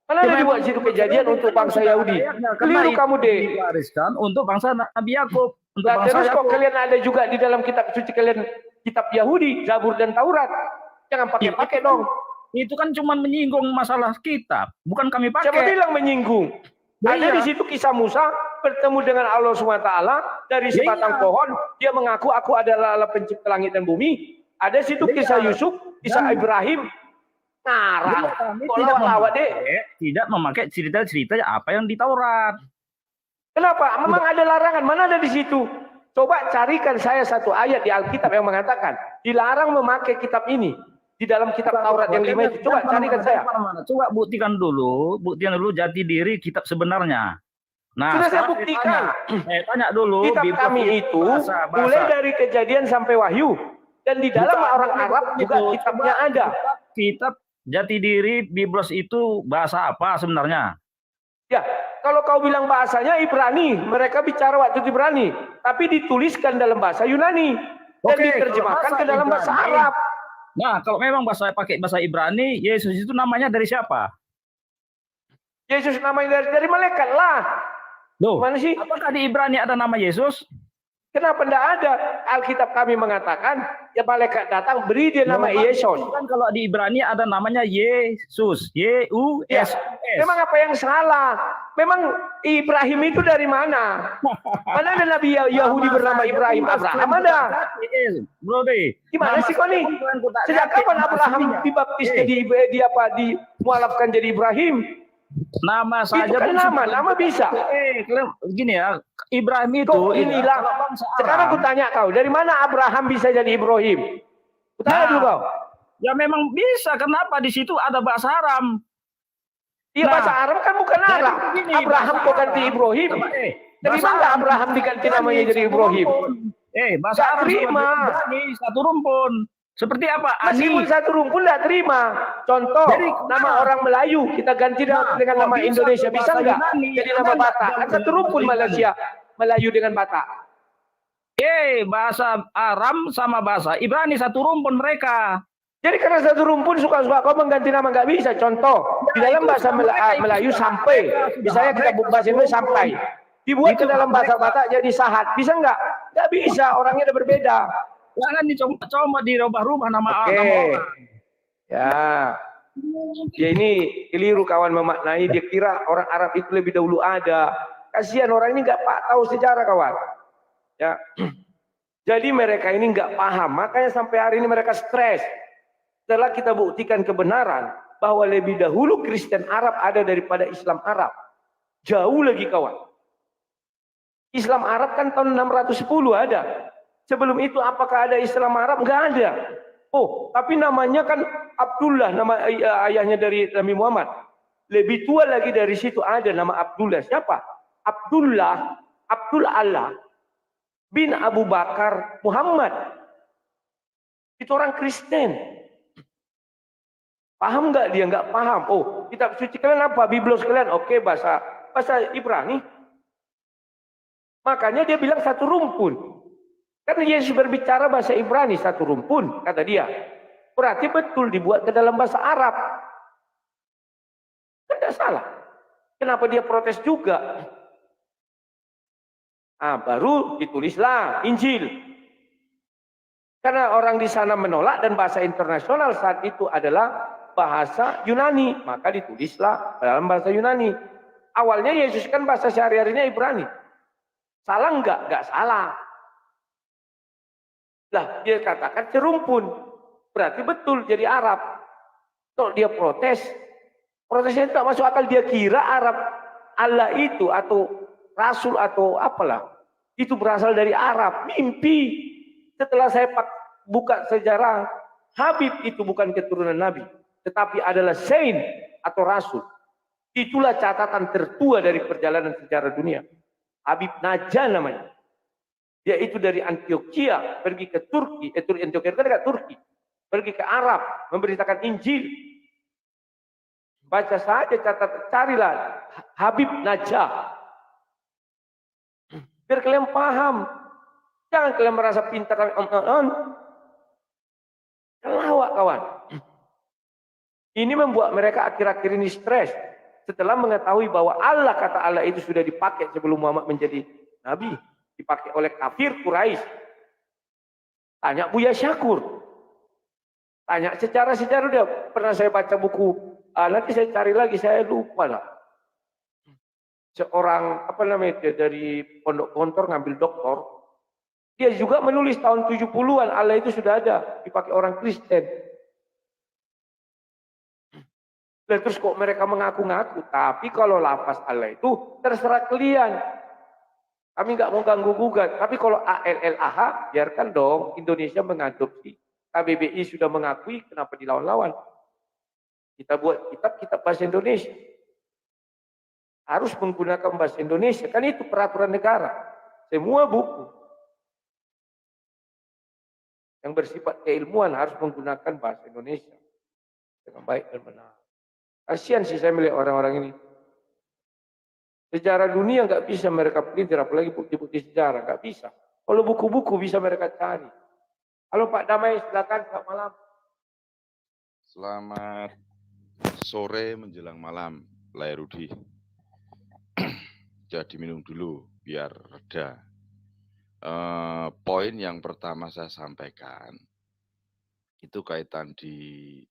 Mana ada dibuat situ kejadian untuk bangsa Yahudi? Keliru kamu deh.
Diwariskan untuk bangsa Nabi Yakub. Untuk
Nah,
bangsa
terus kok
Yakub.
kalian ada juga di dalam kitab suci kalian, kitab Yahudi, Zabur dan Taurat. Jangan pakai-pakai dong.
Itu kan cuma menyinggung masalah kitab, bukan kami
Siapa
pakai.
bilang menyinggung?
Ya,
Ada
iya.
di situ kisah Musa bertemu dengan Allah SWT dari
Ya,
sebatang
iya.
pohon. Dia mengaku aku adalah Allah pencipta langit dan bumi. Ada situ
Ya,
kisah
iya.
Yusuf, kisah
Dan-
Ibrahim. Ngarang.
Jadi kami
Kok
tidak
lawak-lawak deh.
tidak memakai cerita-cerita apa yang di Taurat.
Kenapa? Memang ada larangan. Mana ada di situ? Coba carikan saya satu ayat di Alkitab yang mengatakan dilarang memakai kitab ini di dalam kitab Taurat yang 5 itu. Coba carikan saya.
Coba buktikan dulu jati diri kitab sebenarnya. Nah,
Sudah saya
sekarang
buktikan.
Saya tanya dulu.
Kitab
Biblos
kami itu
bahasa.
mulai dari Kejadian sampai Wahyu. Dan di dalam orang Arab juga kitabnya ada.
Kitab jati diri Biblos itu bahasa apa sebenarnya?
Ya, kalau kau bilang bahasanya Ibrani, mereka bicara waktu itu Ibrani, tapi dituliskan dalam bahasa Yunani dan
Oke,
diterjemahkan
kalau
ke dalam bahasa
Ibrani,
Arab.
Nah, kalau memang pakai bahasa Ibrani, Yesus itu namanya dari siapa?
Yesus namanya dari malaikat lah.
Loh,
Mana sih?
apakah di Ibrani ada nama Yesus?
Kenapa tidak ada? Alkitab kami mengatakan, ya malaikat datang beri dia nama Yesus.
Kan kalau di Ibrani ada namanya Yesus,
Ya,
Y-U-S.
memang apa yang salah? Memang Ibrahim itu dari mana? Mana ada Nabi Yahudi bernama Ibrahim? Abraham ada.
Bro,
Gimana sih kau nih? Sejak kapan Abraham dibaptis di mualafkan jadi Ibrahim?
Nama saja
Itu kan nama bisa.
kalian gini ya, Ibrahim itu
Kok inilah.
kalau bangsa
Sekarang
Arab,
aku tanya kau, dari mana Abraham bisa jadi Ibrahim? Tanya dulu kau.
ya memang bisa. Kenapa di situ ada bahasa Aram?
Iya,
Nah,
bahasa Arab kan bukan
jadi
Arab.
begini,
Abraham
bahasa
kok ganti
Arab.
Ibrahim?
Coba,
Dari
bahasa
mana
Arab
Abraham diganti namanya jadi Ibrahim?
Bahasa
Nggak
Arab
terima.
satu rumpun. Seperti apa?
Meskipun
Ani.
satu rumpun tidak terima. Contoh,
Jadi,
nama orang Melayu kita ganti dengan
kalau
nama
bisa
Indonesia, bisa
bahasa
nggak?
Yunani,
Jadi
ada
nama
nggak
Batak. Kan
dalam
satu rumpun
bahasa
Malaysia, Melayu dengan Batak.
Bahasa Aram sama bahasa Ibrani satu rumpun mereka.
Jadi karena satu rumpun suka-suka kau mengganti nama nggak bisa. Contoh, di dalam bahasa Melayu sampai, misalnya kita bahasa Indonesia sampai, dibuat ke dalam bahasa Batak jadi sahat, bisa nggak? Nggak bisa, orangnya udah berbeda.
Jangan dicoba dirubah-rubah nama
Oke.
orang.
Ya, dia ini keliru kawan memaknai. Dia kira orang Arab itu lebih dahulu ada. Kasihan orang ini nggak tahu sejarah kawan. Ya, jadi mereka ini nggak paham. Makanya sampai hari ini mereka stres. Setelah kita buktikan kebenaran bahwa lebih dahulu Kristen Arab ada daripada Islam Arab. Jauh lagi kawan. Islam Arab kan tahun 610 ada. Sebelum itu apakah ada Islam Arab? Nggak ada. Oh, tapi namanya kan Abdullah, nama ayahnya dari Nabi Muhammad. Lebih tua lagi dari situ ada nama Abdullah. Siapa? Abdullah Allah bin Abu Bakar Muhammad. Itu orang Kristen. Paham nggak dia? Nggak paham. Oh, kitab suci kalian apa? Biblos kalian? Oke, bahasa Ibrani. Makanya dia bilang satu rumpun. Karena Yesus berbicara bahasa Ibrani satu rumpun, kata dia. Berarti betul dibuat ke dalam bahasa Arab. Tidak salah. Kenapa dia protes juga? Baru ditulislah Injil. Karena orang di sana menolak dan bahasa internasional saat itu adalah bahasa Yunani. Maka ditulislah dalam bahasa Yunani. Awalnya Yesus kan bahasa sehari-harinya Ibrani. Salah enggak? Enggak salah. Lah, dia katakan serumpun. Berarti betul jadi Arab. Kalau dia protesnya tidak masuk akal. Dia kira Arab Allah itu atau Rasul atau apalah. Itu berasal dari Arab. Mimpi. Setelah saya buka sejarah, Habib itu bukan keturunan Nabi. Tetapi adalah Saint atau Rasul. Itulah catatan tertua dari perjalanan sejarah dunia. Habib Najjar namanya. Dia itu dari Antioquia pergi ke Turki. Antioquia itu dekat Turki. Pergi ke Arab memberitakan Injil. Baca saja catatan, carilah Habib Najjar. Biar kalian paham. Jangan kalian merasa pintar. Lawak kawan. Ini membuat mereka akhir-akhir ini stres. Setelah mengetahui bahwa Allah, kata Allah itu sudah dipakai sebelum Muhammad menjadi Nabi. Dipakai oleh kafir Quraisy. Tanya Buya Syakur. Tanya sejarah-sejarah dia. Pernah saya baca buku. Nanti saya cari lagi, saya lupa lah. Seorang, dari Pondok Gontor ngambil doktor. Dia juga menulis tahun 70-an Allah itu sudah ada. Dipakai orang Kristen. Dan terus kok mereka mengaku-ngaku. Tapi kalau lafaz Allah itu terserah kalian. Kami nggak mau ganggu gugat. Tapi kalau ALLAH, biarkan dong Indonesia mengadopsi. KBBI sudah mengakui, kenapa dilawan-lawan? Kita buat kitab bahasa Indonesia. Harus menggunakan bahasa Indonesia. Kan itu peraturan negara. Semua buku yang bersifat keilmuan harus menggunakan bahasa Indonesia. Dengan baik dan benar. Kasihan sih saya melihat orang-orang ini. Sejarah dunia nggak bisa mereka pelintir, apalagi bukti-bukti sejarah, nggak bisa. Kalau buku-buku bisa mereka cari. Halo Pak Damai, silakan, selamat malam.
Selamat sore menjelang malam, Lairudi. Jadi minum dulu biar reda. Poin yang pertama saya sampaikan itu kaitan di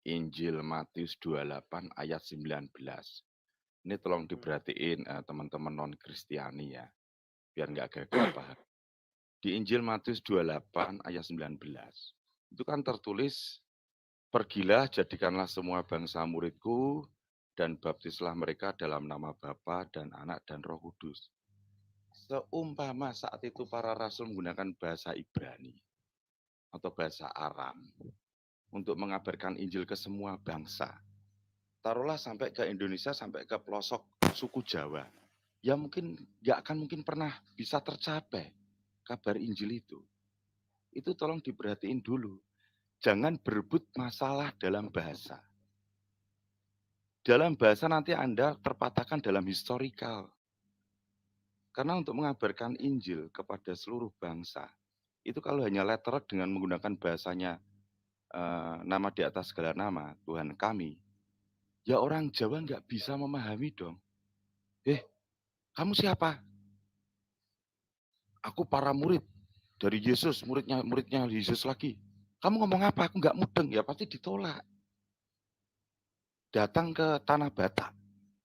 Injil Matius 28 ayat 19. Ini tolong diperhatiin teman-teman non-Kristiani ya, biar nggak gagal paham. Di Injil Matius 28 ayat 19, itu kan tertulis, pergilah jadikanlah semua bangsa muridku dan baptislah mereka dalam nama Bapa dan Anak dan Roh Kudus. Seumpama saat itu para rasul menggunakan bahasa Ibrani atau bahasa Aram untuk mengabarkan Injil ke semua bangsa. Taruhlah sampai ke Indonesia, sampai ke pelosok suku Jawa. Ya mungkin nggak akan mungkin pernah bisa tercapai kabar Injil itu. Itu tolong diperhatiin dulu. Jangan berebut masalah dalam bahasa. Dalam bahasa nanti Anda terpatahkan dalam historical. Karena untuk mengabarkan Injil kepada seluruh bangsa, itu kalau hanya lettered dengan menggunakan bahasanya nama di atas segala nama, Tuhan kami, ya orang Jawa nggak bisa memahami dong. Kamu siapa? Aku para murid dari Yesus, muridnya Yesus lagi. Kamu ngomong apa? Aku nggak mudeng, ya pasti ditolak. Datang ke tanah Batak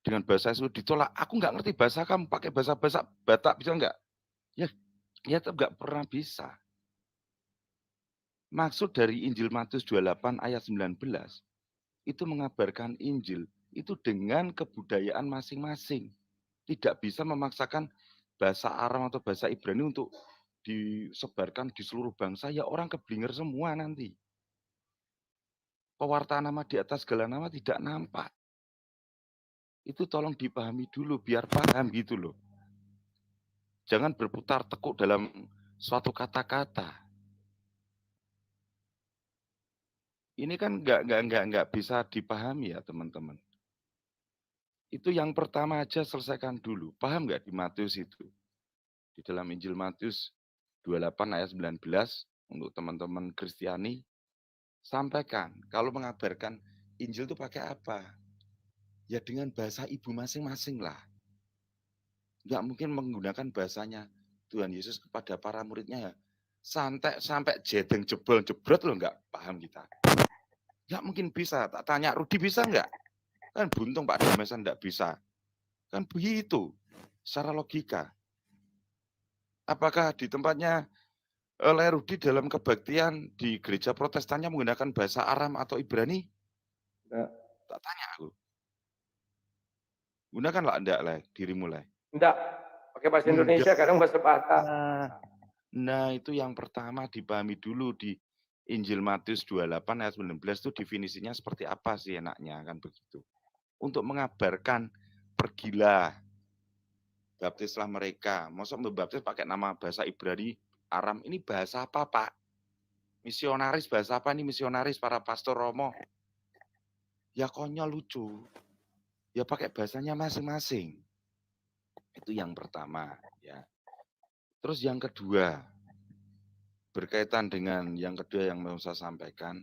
dengan bahasa itu ditolak. Aku nggak ngerti bahasa kamu, pakai bahasa Batak bisa nggak? Ya tetap nggak pernah bisa. Maksud dari Injil Matius 28 ayat 19 itu mengabarkan Injil itu dengan kebudayaan masing-masing. Tidak bisa memaksakan bahasa Aram atau bahasa Ibrani untuk disebarkan di seluruh bangsa, ya orang keblinger semua nanti. pewartaan nama di atas segala nama tidak nampak. Itu tolong dipahami dulu biar paham gitu loh. Jangan berputar tekuk dalam suatu kata-kata. Ini kan nggak bisa dipahami ya teman-teman. Itu yang pertama aja selesaikan dulu. Paham nggak di Matius itu? Di dalam Injil Matius 28 ayat 19 untuk teman-teman Kristiani, sampaikan kalau mengabarkan Injil itu pakai apa? Ya dengan bahasa ibu masing-masing lah. Nggak mungkin menggunakan bahasanya Tuhan Yesus kepada para muridnya ya. Sampai jedeng jebol jebrot loh nggak paham kita. Nggak mungkin bisa. Tak tanya Rudi bisa nggak? Kan buntung Pak Damesan nggak bisa. Kan begitu secara logika. Apakah di tempatnya Rudi dalam kebaktian di gereja Protestannya menggunakan bahasa Aram atau Ibrani?
Nggak.
Tak tanya aku. Gunakanlah enggak lah dirimu lah.
Enggak, pakai bahasa Indonesia, kadang bahasa Batak.
Nah, itu yang pertama dipahami dulu di Injil Matius 28 ayat 19 itu definisinya seperti apa sih enaknya kan begitu. Untuk mengabarkan pergilah, baptislah mereka. Maksud membaptis pakai nama bahasa Ibrani, Aram, ini bahasa apa Pak? Misionaris bahasa apa nih misionaris para pastor Romo? Ya konyol lucu. Ya pakai bahasanya masing-masing. Itu yang pertama ya. Terus yang kedua, berkaitan dengan yang kedua yang mau saya sampaikan,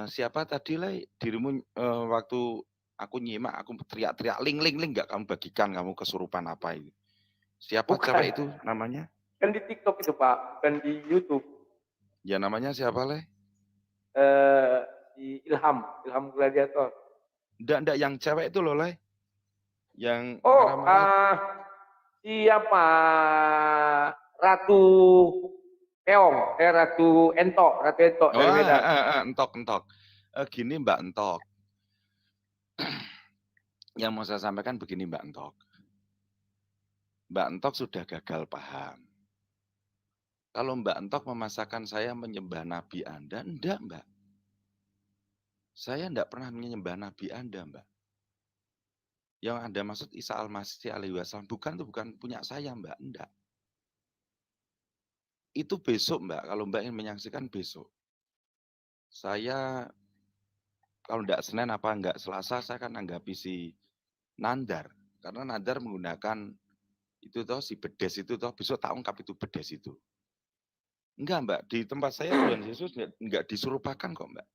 siapa tadi lah dirimu waktu aku nyimak, aku teriak-teriak link nggak kamu bagikan, kamu kesurupan apa itu? Siapa
Bukan.
cewek itu namanya?
Kan di TikTok itu Pak, bukan di YouTube.
Ya namanya siapa leh?
Di Ilham Gladiator.
Ndak yang cewek itu loh leh. Yang
Oh,
marah-marah.
siapa? Ratu Keong, Ratu Entok dari Medan.
Entok. Gini Mbak Entok. Yang mau saya sampaikan begini Mbak Entok. Mbak Entok sudah gagal paham. Kalau Mbak Entok memasakkan saya menyembah Nabi Anda, enggak Mbak. Saya enggak pernah menyembah Nabi Anda Mbak. Yang Anda maksud Isa Al-Masih alaihi wasallam bukan punya saya Mbak, enggak. Itu besok Mbak, kalau Mbak ingin menyaksikan besok. Saya kalau enggak Senin apa enggak Selasa saya akan anggapi si Nandar. Karena Nandar menggunakan itu toh si bedes itu toh, besok tak ungkap itu bedes itu. Enggak Mbak, di tempat saya Tuhan Yesus enggak disurupakan kok Mbak.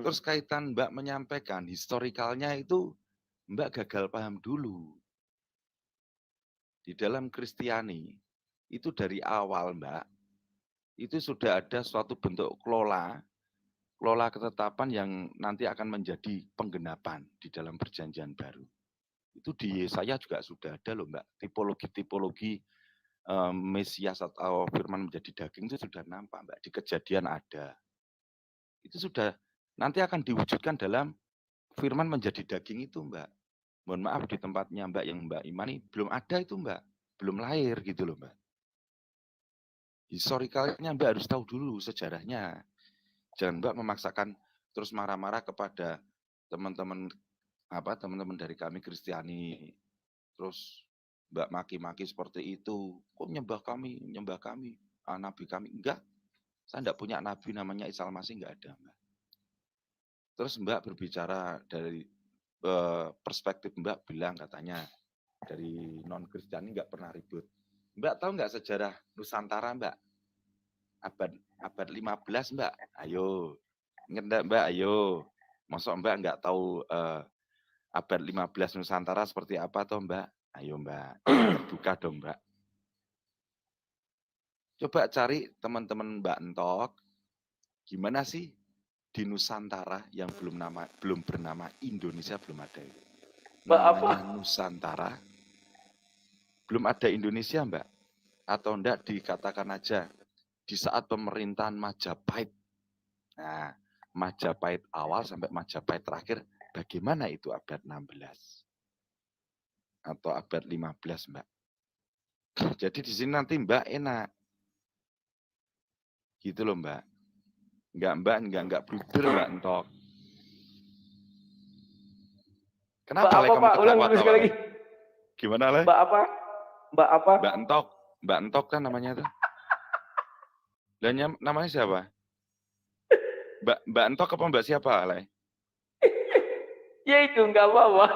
Terus kaitan Mbak menyampaikan historikalnya itu Mbak gagal paham dulu. Di dalam Kristiani, itu dari awal Mbak, itu sudah ada suatu bentuk kelola ketetapan yang nanti akan menjadi penggenapan di dalam perjanjian baru. Itu di Yesaya juga sudah ada loh Mbak, tipologi Mesias atau firman menjadi daging itu sudah nampak Mbak, di Kejadian ada. Itu sudah nanti akan diwujudkan dalam firman menjadi daging itu Mbak. Mohon maaf di tempatnya Mbak yang Mbak imani belum ada itu Mbak, belum lahir gitu loh Mbak. Historikalnya Mbak harus tahu dulu sejarahnya. Jangan Mbak memaksakan terus marah-marah kepada teman-teman dari kami Kristiani. Terus Mbak maki-maki seperti itu. Kok nyembah kami, nabi kami. Enggak, saya enggak punya nabi namanya Isa Al-Masih, enggak ada Mbak. Terus Mbak berbicara dari perspektif Mbak bilang katanya dari non-Kristiani enggak pernah ribut. Mbak tahu enggak sejarah Nusantara Mbak? Abad 15 Mbak, ayo. Ingat Mbak, ayo. Masa Mbak enggak tahu abad 15 Nusantara seperti apa toh Mbak? Ayo Mbak, terbuka dong Mbak. Coba cari teman-teman Mbak Entok, gimana sih di Nusantara yang belum bernama Indonesia, belum ada. Namanya Nusantara. Belum ada Indonesia Mbak. Atau enggak dikatakan aja di saat pemerintahan Majapahit. Nah, Majapahit awal sampai Majapahit terakhir, bagaimana itu abad 16? Atau abad 15 Mbak. Jadi di sini nanti Mbak enak. Gitu loh Mbak. Enggak bruder, Mbak Entok.
Mbak
Kenapa Le
apa
kamu
Pak? Ulang dulu
ketawa-tawa
sekali
Le?
lagi.
Gimana Le?
Mbak apa? Mbak apa?
Mbak Entok. Mbak Entok kan namanya tuh. Dan namanya siapa? Mbak Entok apa Mbak siapa Le?
Ya itu nggak apa-apa.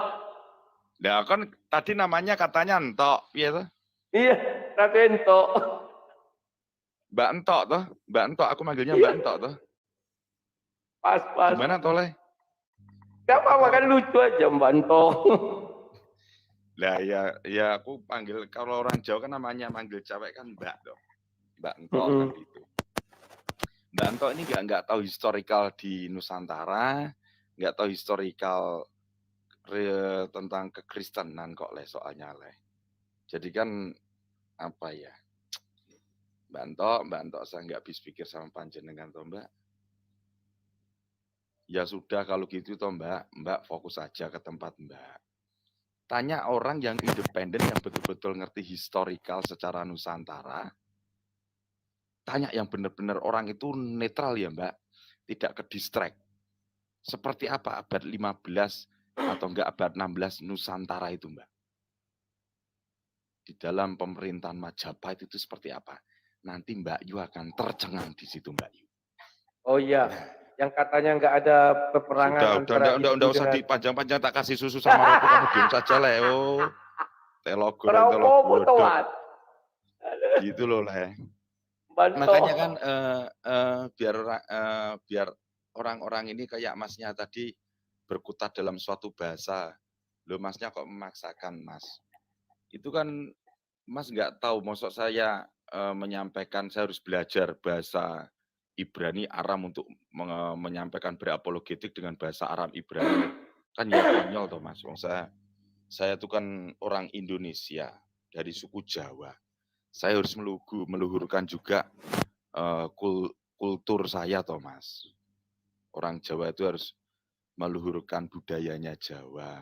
Nah kan tadi namanya katanya Entok, iya tuh.
Iya, Ratu Ento.
Mbak Entok tuh, Mbak Entok, aku manggilnya Mbak Entok tuh.
Pas.
Gimana toh Le?
Gak apa-apa kan lucu aja Mbak Ento.
Lah ya aku panggil kalau orang Jawa kan namanya manggil cewek kan Mbak dong. Mbak Entok kan gitu. Mbak Entok ini nggak tahu historical di Nusantara, nggak tahu historical tentang kekristenan kok Le soalnya Le. Jadi kan apa ya? Mbak Entok saya nggak habis pikir sama panjenengan toh Mbak. Ya sudah kalau gitu toh Mbak fokus aja ke tempat Mbak. Tanya orang yang independen yang betul-betul ngerti historical secara Nusantara. Tanya yang benar-benar orang itu netral ya Mbak. Tidak ke distract. Seperti apa abad 15 atau enggak abad 16 Nusantara itu Mbak. Di dalam pemerintahan Majapahit itu seperti apa. Nanti Mbak Yu akan tercengang di situ Mbak Yu.
Oh iya. Yang katanya nggak ada peperangan
Udah usah dipanjang-panjang, tak kasih susu sama rokok, kamu diam saja Leo. Telogo. Gitu loh Le. Makanya kan biar orang-orang ini kayak Masnya tadi berkutat dalam suatu bahasa. Loh Masnya kok memaksakan Mas? Itu kan Mas nggak tahu, maksud saya menyampaikan saya harus belajar bahasa Ibrani Aram untuk menyampaikan berapologetik dengan bahasa Aram Ibrani kan ya konyol toh Mas. Saya itu kan orang Indonesia dari suku Jawa. Saya harus meluhurkan juga kultur saya toh Mas. Orang Jawa itu harus meluhurkan budayanya Jawa.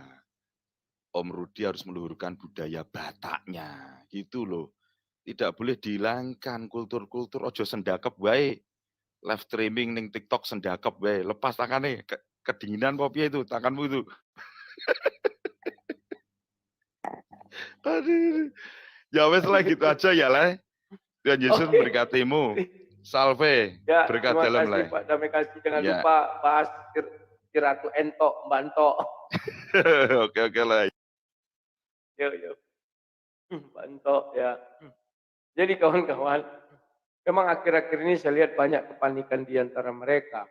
Om Rudi harus meluhurkan budaya Bataknya, gitu loh. Tidak boleh dihilangkan kultur-kultur, ojo sendakep baik. Live streaming ning TikTok sendakep wae, lepas tangannya, kedinginan apa piye itu tanganmu itu. Aduh. Ya wes lah gitu aja ya Le. Tuhan Yesus memberkatimu. Salve,
Ya,
berkat
terima
dalam
kasih
Le.
Pak Damai Kasih. Jangan
Ya.
lupa bahas si Ratu Ento, Mbak Ento.
Oke Le.
Yuk. Mbak Ento ya. Jadi kawan-kawan, memang akhir-akhir ini saya lihat banyak kepanikan di antara mereka.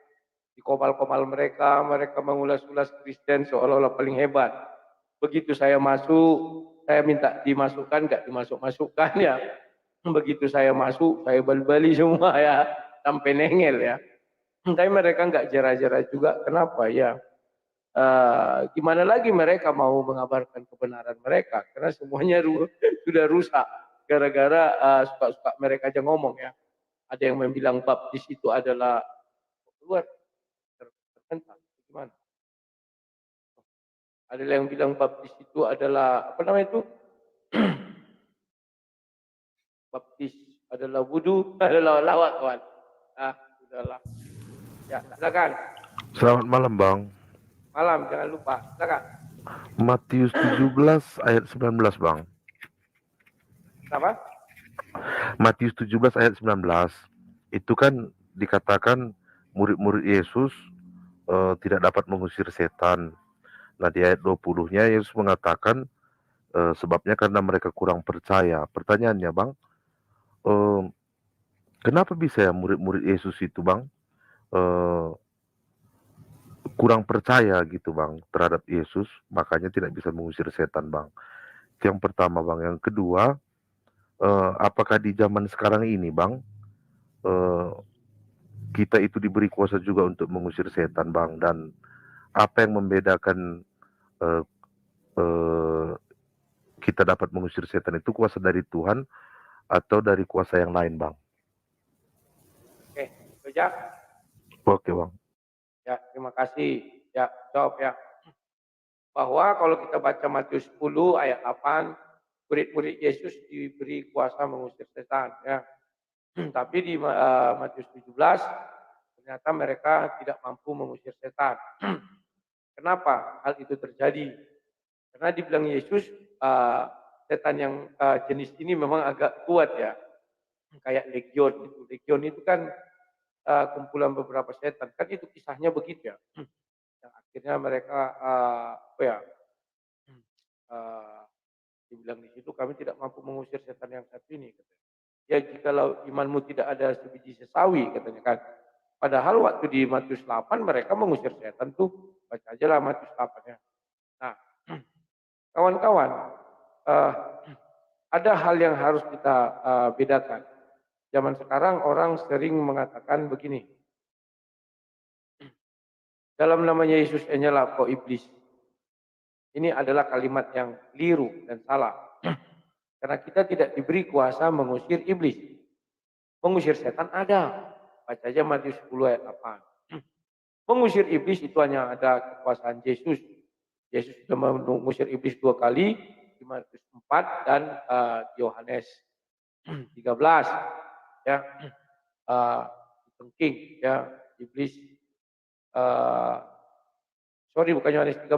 Di komal-komal mereka mengulas-ulas Kristen seolah-olah paling hebat. Begitu saya masuk, saya minta dimasukkan, nggak dimasuk-masukkan ya. Begitu saya masuk, saya bali-bali semua ya, sampai nengel ya. Tapi mereka nggak jera-jera juga, kenapa ya? Gimana lagi mereka mau mengabarkan kebenaran mereka? Karena semuanya sudah rusak. Gara-gara suka-suka mereka aja ngomong ya. Ada yang bilang baptis itu adalah luar tertentang. Gimana? Ada yang bilang baptis itu adalah apa namanya itu? Baptis adalah wudu, adalah lawak kawan. Sudahlah. Ya, silakan.
Selamat malam Bang.
Malam, jangan lupa. Silakan.
Matius 17 ayat 19 Bang.
Apa?
Matius 17 ayat 19 itu kan dikatakan murid-murid Yesus tidak dapat mengusir setan. Nah di ayat 20-nya Yesus mengatakan sebabnya karena mereka kurang percaya. Pertanyaannya Bang, kenapa bisa ya murid-murid Yesus itu Bang kurang percaya gitu Bang terhadap Yesus, makanya tidak bisa mengusir setan Bang. Itu yang pertama Bang. Yang kedua, apakah di zaman sekarang ini Bang kita itu diberi kuasa juga untuk mengusir setan Bang, dan apa yang membedakan kita dapat mengusir setan itu kuasa dari Tuhan atau dari kuasa yang lain Bang?
Oke, itu aja.
Oke Bang.
Ya, terima kasih. Ya, jawab ya. Bahwa kalau kita baca Matius 10 ayat 8, murid-murid Yesus diberi kuasa mengusir setan ya. Tapi di Matius 17 ternyata mereka tidak mampu mengusir setan. Kenapa hal itu terjadi? Karena dibilang Yesus, setan yang jenis ini memang agak kuat ya, kayak legion itu. Legion itu kan kumpulan beberapa setan, kan itu kisahnya begitu ya. Yang akhirnya mereka dibilang di situ kami tidak mampu mengusir setan yang satu ini. Ya jikalau imanmu tidak ada sebiji sesawi katanya kan. Padahal waktu di Matius 8 mereka mengusir setan tuh, baca aja lah Matius 8 ya. Nah, kawan-kawan, ada hal yang harus kita bedakan. Zaman sekarang orang sering mengatakan begini, dalam namanya Yesus enyala kau iblis. Ini adalah kalimat yang keliru dan salah. Karena kita tidak diberi kuasa mengusir iblis. Mengusir setan ada. Baca aja Matius 10 ayat 8. Mengusir iblis itu hanya ada kekuasaan Yesus. Yesus sudah mengusir iblis 2 kali. Di Matius 4 dan Yohanes 13. Ya, tengking ya iblis. Bukan Yohanes 13.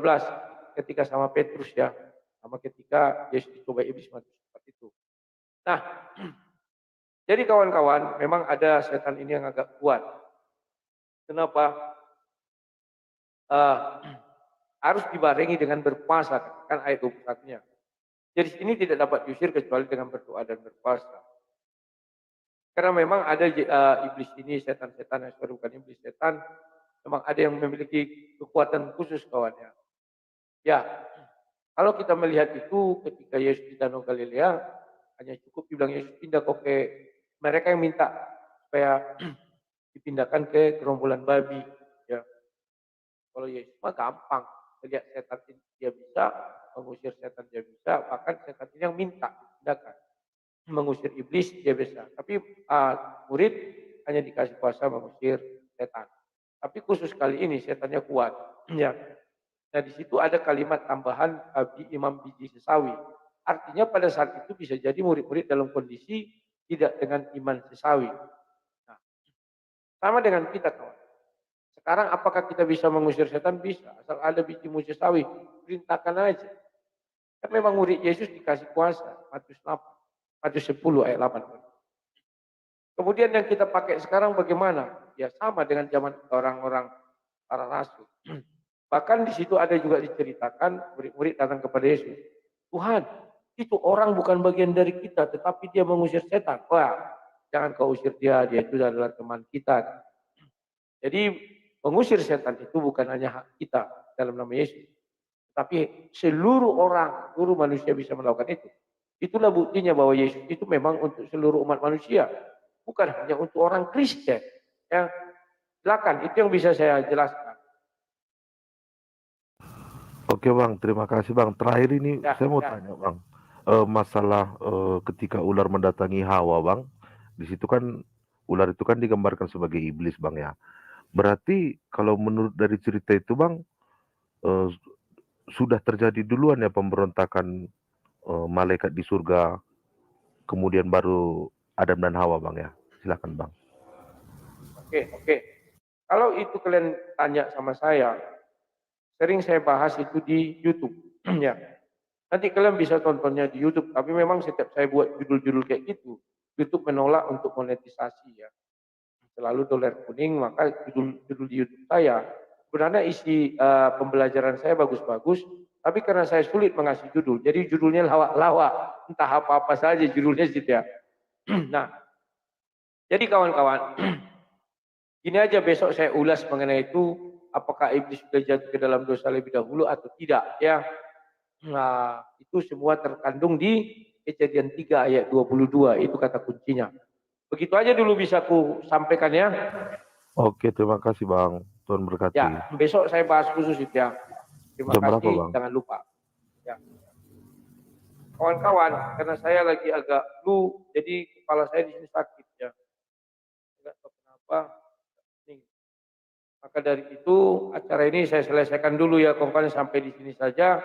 Ketika sama Petrus ya. Sama ketika Yesus dicoba iblis Matius 4 itu. Nah, jadi kawan-kawan, memang ada setan ini yang agak kuat. Kenapa? Harus dibarengi dengan berpuasa, kan ayat 21-nya. Jadi ini tidak dapat diusir kecuali dengan berdoa dan berpuasa. Karena memang ada iblis ini, setan-setan yang bukan iblis setan, memang ada yang memiliki kekuatan khusus kawannya. Ya, kalau kita melihat itu ketika Yesus di Danau Galilea, hanya cukup dibilang Yesus pindah kok ke mereka yang minta supaya dipindahkan ke gerombolan babi. Ya, kalau Yesus mah gampang, melihat setan dia bisa, mengusir setan dia bisa, bahkan setan ini yang minta dipindahkan. Mengusir iblis dia bisa, tapi murid hanya dikasih kuasa mengusir setan. Tapi khusus kali ini setannya kuat. Ya. Nah di situ ada kalimat tambahan imam biji sesawi. Artinya pada saat itu bisa jadi murid-murid dalam kondisi tidak dengan iman sesawi. Nah, sama dengan kita kawan. Sekarang apakah kita bisa mengusir setan? Bisa. Asal ada biji sesawi, perintahkan aja. Kan memang murid Yesus dikasih kuasa. Matius 10 ayat 8. Kemudian yang kita pakai sekarang bagaimana? Ya sama dengan zaman orang-orang para rasul. Bahkan di situ ada juga diceritakan murid-murid datang kepada Yesus. Tuhan, itu orang bukan bagian dari kita, tetapi dia mengusir setan. Wah, jangan kau usir dia itu adalah teman kita. Jadi mengusir setan itu bukan hanya hak kita dalam nama Yesus. Tapi seluruh orang, seluruh manusia bisa melakukan itu. Itulah buktinya bahwa Yesus itu memang untuk seluruh umat manusia. Bukan hanya untuk orang Kristen. Ya, silakan, itu yang bisa saya jelaskan.
Oke Bang, terima kasih Bang. Terakhir ini saya mau tanya Bang, masalah ketika ular mendatangi Hawa Bang, di situ kan ular itu kan digambarkan sebagai iblis Bang ya. Berarti kalau menurut dari cerita itu Bang, sudah terjadi duluan ya pemberontakan malaikat di surga, kemudian baru Adam dan Hawa Bang ya. Silakan Bang.
Oke. Kalau itu kalian tanya sama saya, sering saya bahas itu di YouTube. Ya. Nanti kalian bisa tontonnya di YouTube. Tapi memang setiap saya buat judul-judul kayak gitu, YouTube menolak untuk monetisasi ya. Selalu dolar kuning, maka judul di YouTube saya sebenarnya isi pembelajaran saya bagus-bagus, tapi karena saya sulit mengasih judul, jadi judulnya lawak-lawak, entah apa-apa saja judulnya gitu ya. Nah, jadi kawan-kawan, gini aja besok saya ulas mengenai itu. Apakah iblis sudah jatuh ke dalam dosa lebih dahulu atau tidak ya. Nah, itu semua terkandung di Kejadian 3 ayat 22, itu kata kuncinya. Begitu aja dulu bisa ku sampaikan ya.
Oke, terima kasih Bang. Tuhan berkati.
Ya, besok saya bahas khusus itu ya. Terima
Jam
kasih,
berapa, Bang?
jangan lupa. Ya. Kawan-kawan, karena saya lagi agak flu, jadi kepala saya di sini sakit ya. Enggak tahu kenapa. Maka dari itu acara ini saya selesaikan dulu ya kawan-kawan, sampai di sini saja.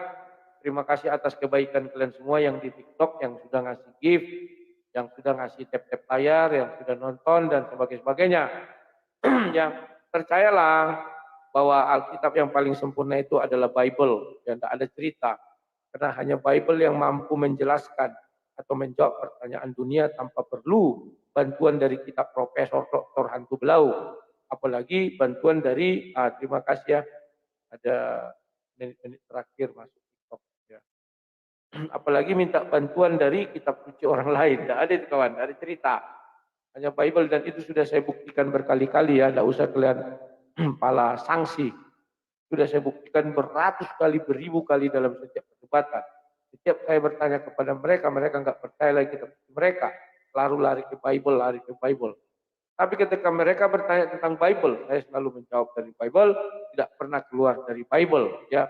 Terima kasih atas kebaikan kalian semua yang di TikTok, yang sudah ngasih gift, yang sudah ngasih tap-tap layar, yang sudah nonton dan sebagainya. Ya, percayalah bahwa Alkitab yang paling sempurna itu adalah Bible, yang tidak ada cerita. Karena hanya Bible yang mampu menjelaskan atau menjawab pertanyaan dunia tanpa perlu bantuan dari kitab profesor doktor hantu belau. Apalagi bantuan dari, terima kasih ya, ada menit-menit terakhir masuk TikTok. Ya. Apalagi minta bantuan dari kitab suci orang lain. Tidak ada itu kawan, tidak ada cerita. Hanya Bible dan itu sudah saya buktikan berkali-kali ya, tidak usah kalian pala sanksi. Sudah saya buktikan beratus kali, beribu kali dalam setiap perdebatan. Setiap saya bertanya kepada mereka, mereka nggak percaya lagi mereka. Lalu lari ke Bible, lari ke Bible. Tapi ketika mereka bertanya tentang Bible, saya selalu menjawab dari Bible, tidak pernah keluar dari Bible. Ya.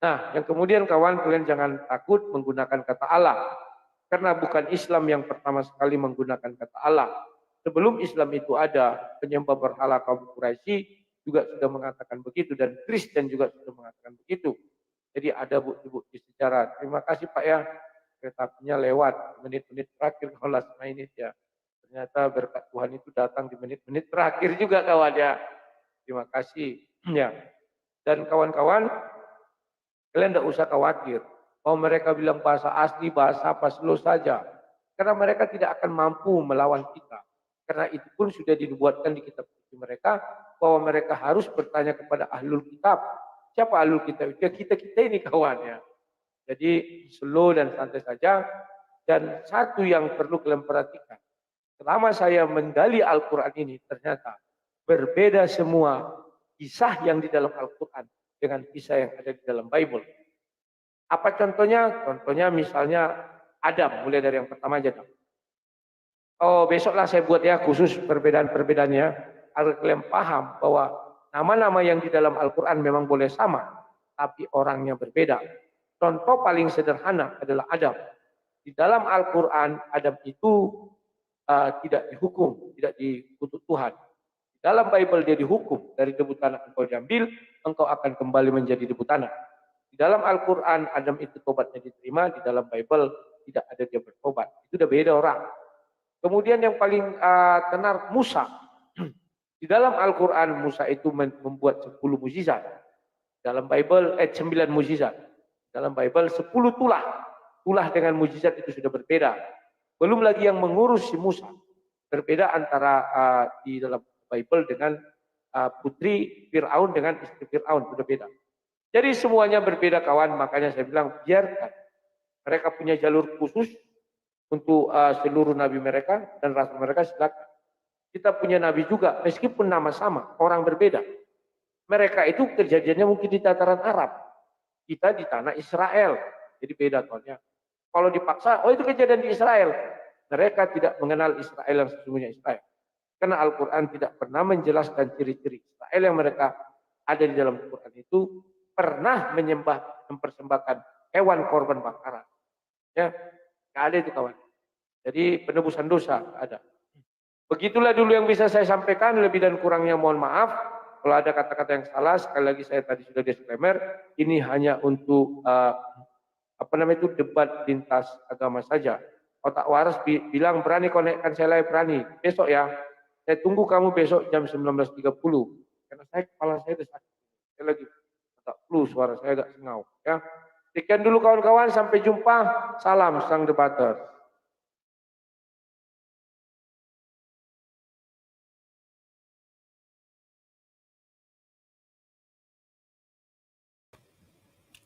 Nah, yang kemudian kawan, kalian jangan takut menggunakan kata Allah. Karena bukan Islam yang pertama sekali menggunakan kata Allah. Sebelum Islam itu ada, penyembah berhala kaum Quraisy juga sudah mengatakan begitu, dan Kristen juga sudah mengatakan begitu. Jadi ada bukti-bukti sejarah. Terima kasih Pak ya, kereta apinya lewat menit-menit terakhir kalau last minute ya. Ternyata berkat Tuhan itu datang di menit-menit terakhir juga kawan ya. Terima kasih ya. Dan kawan-kawan, kalian tidak usah khawatir. Kalau mereka bilang bahasa asli, bahasa paslo saja. Karena mereka tidak akan mampu melawan kita. Karena itu pun sudah dibuatkan di kitab suci mereka, bahwa mereka harus bertanya kepada ahlul kitab. Siapa ahlul kitab? Ya kita-kita ini kawan ya. Jadi slow dan santai saja. Dan satu yang perlu kalian perhatikan. Selama saya menggali Al-Quran ini, ternyata berbeda semua kisah yang di dalam Al-Quran dengan kisah yang ada di dalam Bible. Apa contohnya? Contohnya misalnya Adam, mulai dari yang pertama aja. Oh, besoklah saya buat ya khusus perbedaan-perbedaannya agar kalian paham bahwa nama-nama yang di dalam Al-Quran memang boleh sama, tapi orangnya berbeda. Contoh paling sederhana adalah Adam. Di dalam Al-Quran, Adam itu tidak dihukum, tidak dikutuk Tuhan. Di dalam Bible dia dihukum, dari debu tanah engkau diambil, engkau akan kembali menjadi debu tanah. Di dalam Al-Quran, Adam itu tobatnya diterima, di dalam Bible tidak ada dia bertobat. Itu udah beda orang. Kemudian yang paling tenar Musa. Di dalam Al-Quran Musa itu membuat 10 mukjizat. Dalam Bible 9 mukjizat. Dalam Bible 10 tulah. Tulah dengan mukjizat itu sudah berbeda. Belum lagi yang mengurus si Musa. Berbeda antara di dalam Bible dengan putri Fir'aun dengan istri Fir'aun. Sudah beda. Jadi semuanya berbeda kawan. Makanya saya bilang biarkan. Mereka punya jalur khusus untuk seluruh nabi mereka dan rasul mereka, silakan. Kita punya nabi juga, meskipun nama sama, orang berbeda. Mereka itu kejadiannya mungkin di dataran Arab, kita di tanah Israel, jadi beda soalnya. Kalau dipaksa, oh itu kejadian di Israel. Mereka tidak mengenal Israel yang sesungguhnya Israel. Karena Al-Quran tidak pernah menjelaskan ciri-ciri Israel yang mereka ada di dalam Al-Quran itu pernah mempersembahkan hewan korban bakaran. Ya. Nggak ada itu kawan. Jadi penebusan dosa ada. Begitulah dulu yang bisa saya sampaikan. Lebih dan kurangnya mohon maaf. Kalau ada kata-kata yang salah, sekali lagi saya tadi sudah disclaimer. Ini hanya untuk debat lintas agama saja. Otak waras bilang berani konekkan saya live, berani. Besok ya. Saya tunggu kamu besok jam 19.30. Karena kepala saya udah sakit. Saya lagi otak flu, suara saya agak sengau. Ya. Sekian dulu kawan-kawan, sampai jumpa. Salam sang debater.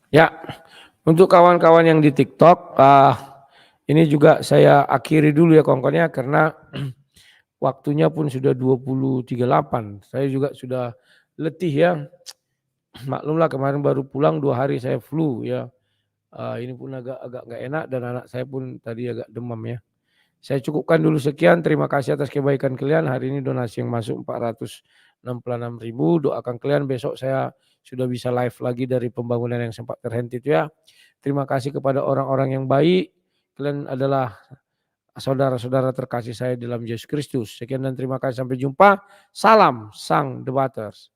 Ya, untuk kawan-kawan yang di TikTok, ini juga saya akhiri dulu ya kawan-kawannya karena waktunya pun sudah 20.38. Saya juga sudah letih ya. Maklumlah kemarin baru pulang 2 hari saya flu ya. Ini pun agak nggak enak dan anak saya pun tadi agak demam ya. Saya cukupkan dulu sekian. Terima kasih atas kebaikan kalian. Hari ini donasi yang masuk 466.000. Doakan kalian besok saya sudah bisa live lagi dari pembangunan yang sempat terhenti itu ya. Terima kasih kepada orang-orang yang baik. Kalian adalah saudara-saudara terkasih saya dalam Yesus Kristus. Sekian dan terima kasih. Sampai jumpa. Salam sang debaters.